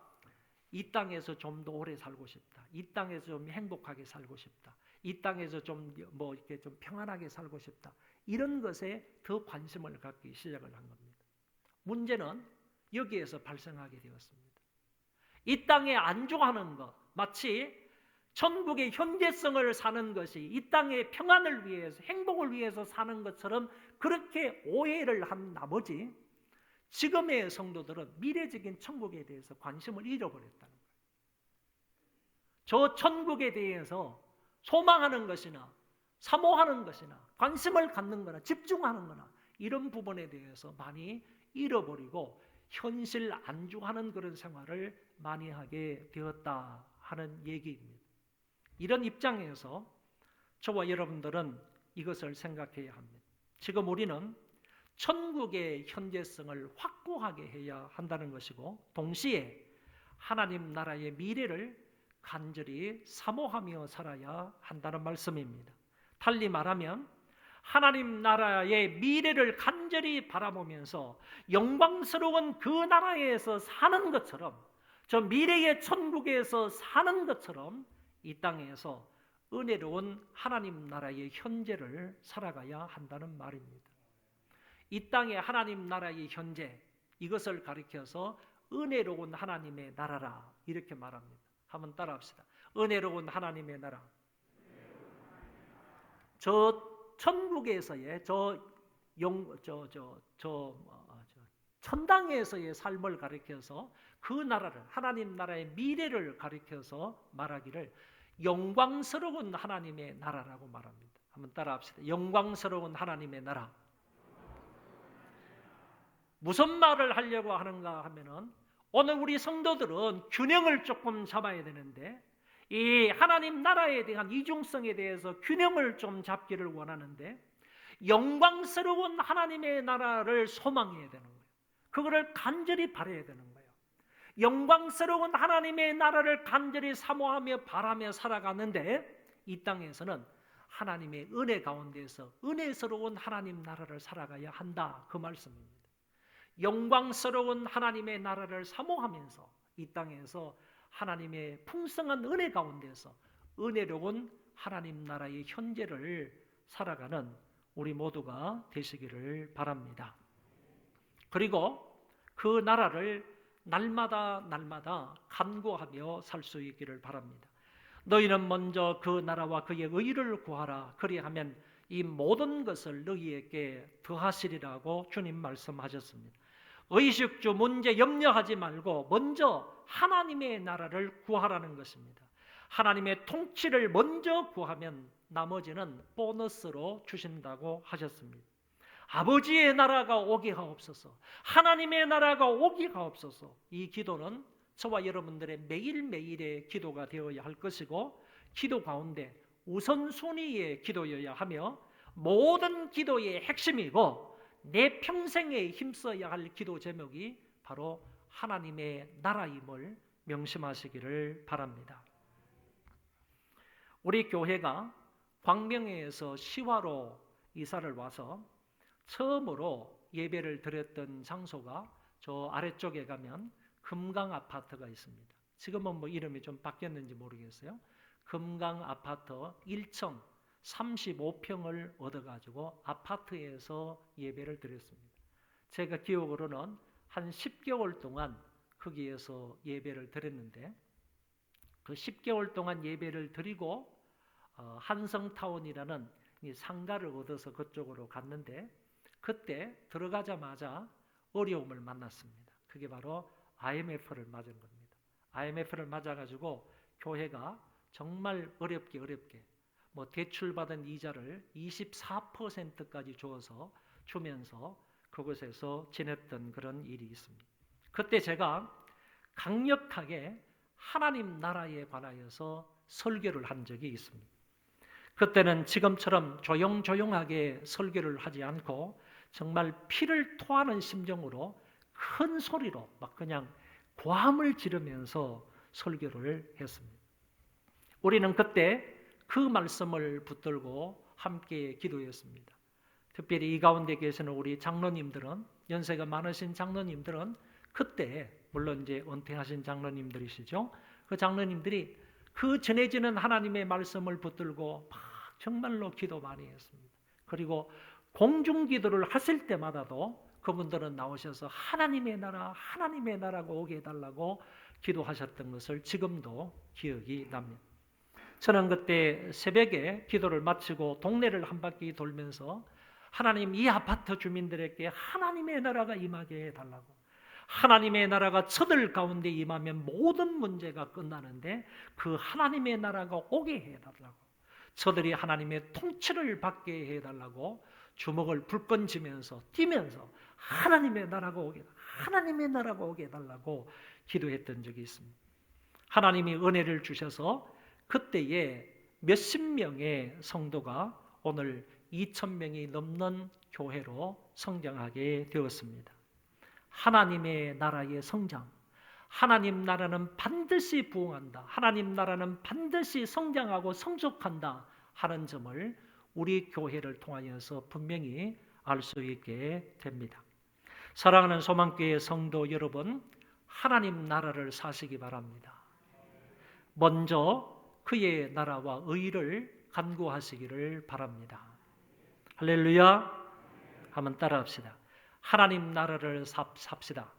이 땅에서 좀 더 오래 살고 싶다. 이 땅에서 좀 행복하게 살고 싶다. 이 땅에서 좀 이렇게 좀 평안하게 살고 싶다. 이런 것에 더 관심을 갖기 시작을 한 겁니다. 문제는 여기에서 발생하게 되었습니다. 이 땅에 안주하는 것, 마치 천국의 현재성을 사는 것이 이 땅의 평안을 위해서, 행복을 위해서 사는 것처럼 그렇게 오해를 한 나머지 지금의 성도들은 미래적인 천국에 대해서 관심을 잃어버렸다는 거예요. 저 천국에 대해서 소망하는 것이나 사모하는 것이나 관심을 갖는 거나 집중하는 거나 이런 부분에 대해서 많이 잃어버리고 현실 안주하는 그런 생활을 많이 하게 되었다 하는 얘기입니다. 이런 입장에서 저와 여러분들은 이것을 생각해야 합니다. 지금 우리는 천국의 현재성을 확고하게 해야 한다는 것이고 동시에 하나님 나라의 미래를 간절히 사모하며 살아야 한다는 말씀입니다. 달리 말하면 하나님 나라의 미래를 간절히 바라보면서 영광스러운 그 나라에서 사는 것처럼, 저 미래의 천국에서 사는 것처럼 이 땅에서 은혜로운 하나님 나라의 현재를 살아가야 한다는 말입니다. 이 땅의 하나님 나라의 현재, 이것을 가리켜서 은혜로운 하나님의 나라라 이렇게 말합니다. 한번 따라합시다. 은혜로운 하나님의 나라. 저 천국에서의 천당에서의 삶을 가리켜서 그 나라를, 하나님 나라의 미래를 가리켜서 말하기를 영광스러운 하나님의 나라라고 말합니다. 한번 따라합시다. 영광스러운 하나님의 나라. 무슨 말을 하려고 하는가 하면은 오늘 우리 성도들은 균형을 조금 잡아야 되는데 이 하나님 나라에 대한 이중성에 대해서 균형을 좀 잡기를 원하는데 영광스러운 하나님의 나라를 소망해야 되는 거예요. 그거를 간절히 바라야 되는 거예요. 영광스러운 하나님의 나라를 간절히 사모하며 바라며 살아가는데 이 땅에서는 하나님의 은혜 가운데서 은혜스러운 하나님 나라를 살아가야 한다 그 말씀입니다. 영광스러운 하나님의 나라를 사모하면서 이 땅에서 하나님의 풍성한 은혜 가운데서 은혜로운 하나님 나라의 현재를 살아가는 우리 모두가 되시기를 바랍니다. 그리고 그 나라를 날마다 간구하며 살 수 있기를 바랍니다. 너희는 먼저 그 나라와 그의 의를 구하라. 그리하면 이 모든 것을 너희에게 더하시리라고 주님 말씀하셨습니다. 의식주 문제 염려하지 말고 먼저 하나님의 나라를 구하라는 것입니다. 하나님의 통치를 먼저 구하면 나머지는 보너스로 주신다고 하셨습니다. 아버지의 나라가 오게 하옵소서, 하나님의 나라가 오게 하옵소서. 이 기도는 저와 여러분들의 매일매일의 기도가 되어야 할 것이고 기도 가운데 우선순위의 기도여야 하며 모든 기도의 핵심이고 내 평생에 힘써야 할 기도 제목이 바로 하나님의 나라임을 명심하시기를 바랍니다. 우리 교회가 광명에서 시화로 이사를 와서 처음으로 예배를 드렸던 장소가 저 아래쪽에 가면 금강 아파트가 있습니다. 지금은 뭐 이름이 좀 바뀌었는지 모르겠어요. 금강 아파트 1층 35평을 얻어가지고 아파트에서 예배를 드렸습니다. 제가 기억으로는 한 10개월 동안 거기에서 예배를 드렸는데 그 10개월 동안 예배를 드리고 한성타운이라는 이 상가를 얻어서 그쪽으로 갔는데 그때 들어가자마자 어려움을 만났습니다. 그게 바로 IMF를 맞은 겁니다. IMF를 맞아가지고 교회가 정말 어렵게 뭐 대출받은 이자를 24%까지 주면서 그곳에서 지냈던 그런 일이 있습니다. 그때 제가 강력하게 하나님 나라에 관하여서 설교를 한 적이 있습니다. 그때는 지금처럼 조용조용하게 설교를 하지 않고 정말 피를 토하는 심정으로 큰 소리로 막 그냥 고함을 지르면서 설교를 했습니다. 우리는 그때 그 말씀을 붙들고 함께 기도했습니다. 특별히 이 가운데 계시는 우리 장로님들은, 연세가 많으신 장로님들은 그때 물론 이제 은퇴하신 장로님들이시죠. 그 장로님들이 그 전해지는 하나님의 말씀을 붙들고 막 정말로 기도 많이 했습니다. 그리고 공중기도를 하실 때마다도 그분들은 나오셔서 하나님의 나라가 오게 해달라고 기도하셨던 것을 지금도 기억이 납니다. 저는 그때 새벽에 기도를 마치고 동네를 한 바퀴 돌면서 하나님, 이 아파트 주민들에게 하나님의 나라가 임하게 해달라고, 하나님의 나라가 저들 가운데 임하면 모든 문제가 끝나는데 그 하나님의 나라가 오게 해달라고, 저들이 하나님의 통치를 받게 해달라고 주먹을 불끈 쥐면서 뛰면서 하나님의 나라가 오게, 하나님의 나라가 오게 해달라고 기도했던 적이 있습니다. 하나님이 은혜를 주셔서 그때에 몇십 명의 성도가 오늘 2,000명이 넘는 교회로 성장하게 되었습니다. 하나님의 나라의 성장, 하나님 나라는 반드시 부흥한다, 하나님 나라는 반드시 성장하고 성숙한다 하는 점을 우리 교회를 통하여서 분명히 알 수 있게 됩니다. 사랑하는 소망교회 성도 여러분, 하나님 나라를 사시기 바랍니다. 먼저 그의 나라와 의를 간구하시기를 바랍니다. 할렐루야. 한번 따라합시다. 하나님 나라를 삽시다.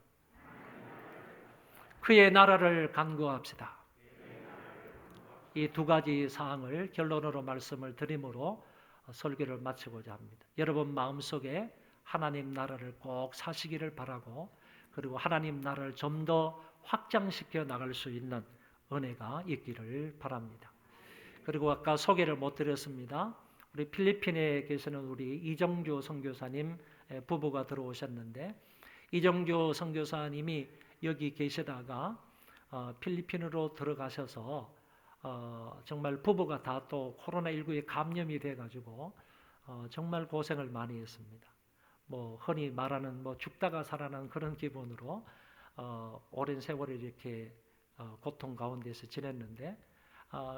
그의 나라를 간구합시다. 이 두 가지 사항을 결론으로 말씀을 드림으로 설교를 마치고자 합니다. 여러분 마음속에 하나님 나라를 꼭 사시기를 바라고, 그리고 하나님 나라를 좀 더 확장시켜 나갈 수 있는 은혜가 있기를 바랍니다. 그리고 아까 소개를 못 드렸습니다. 우리 필리핀에 계시는 우리 이정주 선교사님 부부가 들어오셨는데, 이정주 선교사님이 여기 계시다가 필리핀으로 들어가셔서 정말 부부가 다 또 코로나19에 감염이 돼가지고 정말 고생을 많이 했습니다. 뭐 흔히 말하는 뭐 죽다가 살아난 그런 기분으로 오랜 세월을 이렇게 고통 가운데서 지냈는데,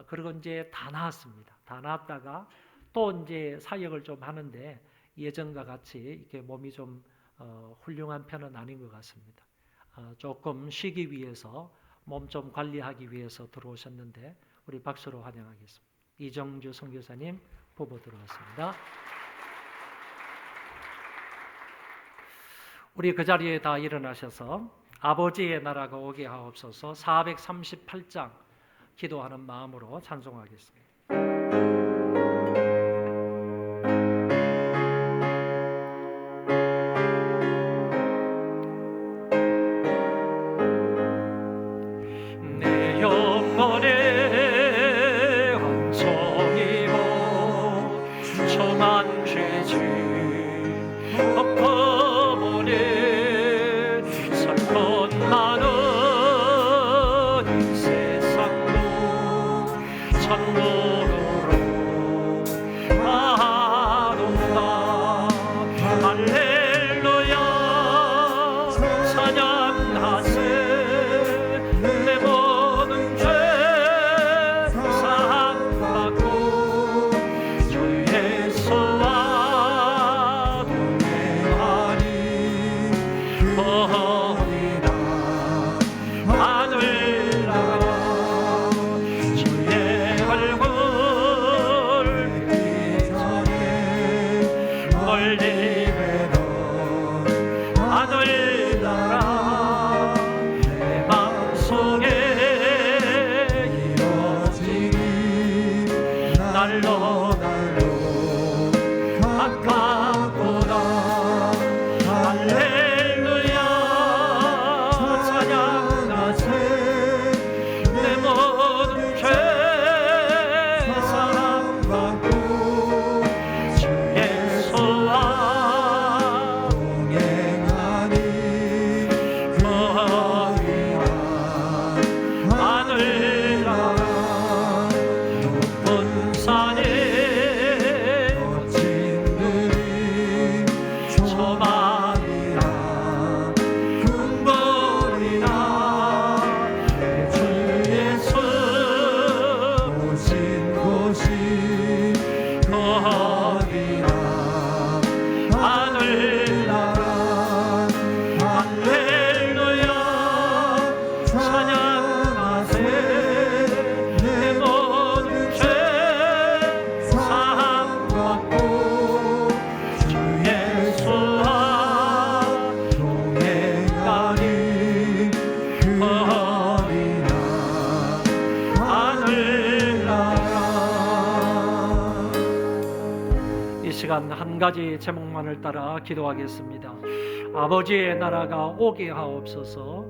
그리고 이제 다 나았습니다. 다 나았다가 또 이제 사역을 좀 하는데 예전과 같이 이렇게 몸이 좀 훌륭한 편은 아닌 것 같습니다. 조금 쉬기 위해서, 몸 좀 관리하기 위해서 들어오셨는데 우리 박수로 환영하겠습니다. 이정주 선교사님 부부 들어왔습니다. 우리 그 자리에 다 일어나셔서 아버지의 나라가 오게 하옵소서 438장 기도하는 마음으로 찬송하겠습니다. 내 영혼의 원성이고 처만 죄지 엎어버린 사건 많은 이 세상도 천국으로 시간 한 가지 제목만을 따라 기도하겠습니다. 아버지의 나라가 오게 하옵소서.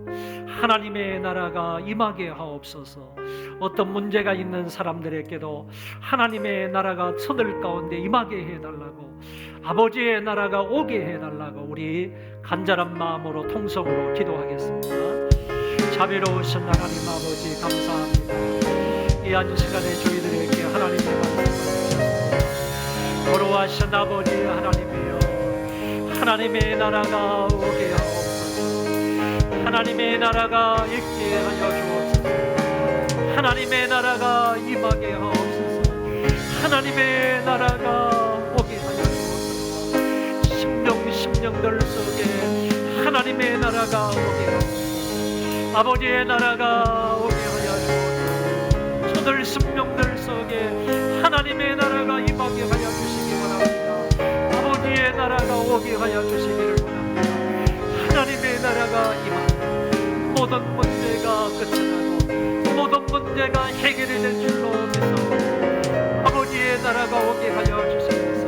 하나님의 나라가 임하게 하옵소서. 어떤 문제가 있는 사람들에게도 하나님의 나라가 저들 가운데 임하게 해달라고, 아버지의 나라가 오게 해달라고 우리 간절한 마음으로 통성으로 기도하겠습니다. 자비로우신 하나님 아버지 감사합니다. 이 한 시간에 저희들에게 하나님의 말씀을 주셔서 거룩하신 아버지 하나님이여, 하나님의 나라가 오게 하옵소서. 하나님의 나라가 있게 하여 주옵소서. 하나님의 나라가 임하게 하옵소서. 하나님의 나라가 오게 하여 주옵소서. 심령들 속에 하나님의 나라가 오게 하옵소서. 아버지의 나라가 오게 하여 주옵소서. 저들 심령들 속에 하나님의 나라가 임하게 하여 주시기 원합니다. 아버지의 나라가 오게 하여 주시기를 원합니다. 하나님의 나라가 임하고 모든 문제가 끝이 나고 모든 문제가 해결이 될 줄로 믿사오니 아버지의 나라가 오게 하여 주시면서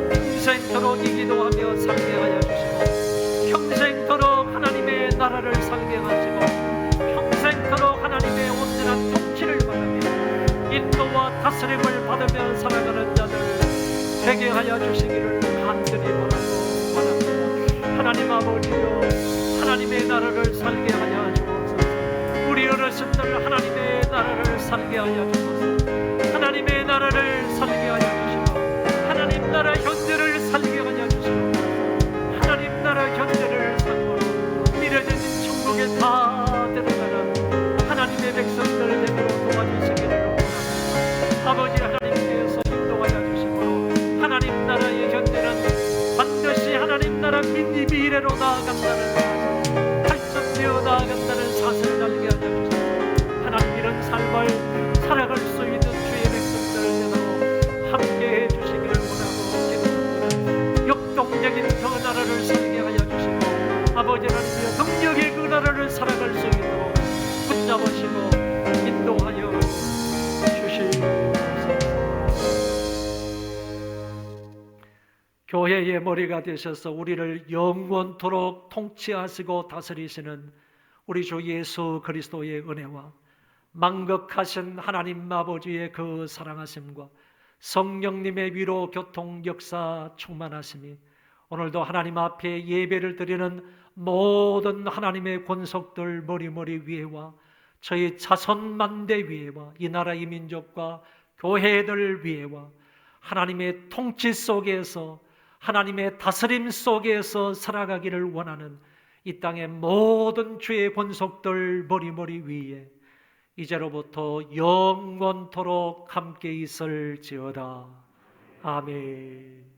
평생토록 이 기도하며 살게 하여 주시고, 평생토록 하나님의 나라를 살게 하시고, 평생토록 하나님의 온전한 통치를 받으며 인도와 다스림을 받으며 살아가는 자들 되게 하여 주시기를 간절히 원합니다. 하나님 아버지여, 하나님의 나라를 살게 하여 주옵소서. 우리 어르신들 하나님의 나라를 살게 하여 주옵소서. 하나님의 나라를 살게 하여 주시고, 하나님 나라 현재를 살게 하여 주시고, 하나님 나라 현재를 살고 미래적인 천국에 다 데려가는 하나님의 백성들 되도록 도와주시기를 원합니다. 아버지 하나님께서 인도하여 주시고, 하나님 나라의 현재는 반드시 하나님 나라 미래로 나아간다는, 발전되어 나아간다는 사실을 알게 하여 주시고, 하나님 이런 삶을 살아갈 수 있는 주의 백성들 되도록 함께해 주시기를 원하고 기도합니다. 역동적인 그 나라를 살게 하여 주시고, 아버지 하나님의 능력의 그 나라를 살아갈 수 있도록 붙잡으시고 인도하여 주시옵소서. 교회의 머리가 되셔서 우리를 영원토록 통치하시고 다스리시는 우리 주 예수 그리스도의 은혜와 만극하신 하나님 아버지의 그 사랑하심과 성령님의 위로 교통 역사 충만하심이 오늘도 하나님 앞에 예배를 드리는 모든 하나님의 권속들 머리 위에와 저희 자손 만대 위에와 이 나라 이 민족과 교회들 위에와 하나님의 통치 속에서 하나님의 다스림 속에서 살아가기를 원하는 이 땅의 모든 주의 권속들 머리 위에 이제로부터 영원토록 함께 있을지어다. 아멘.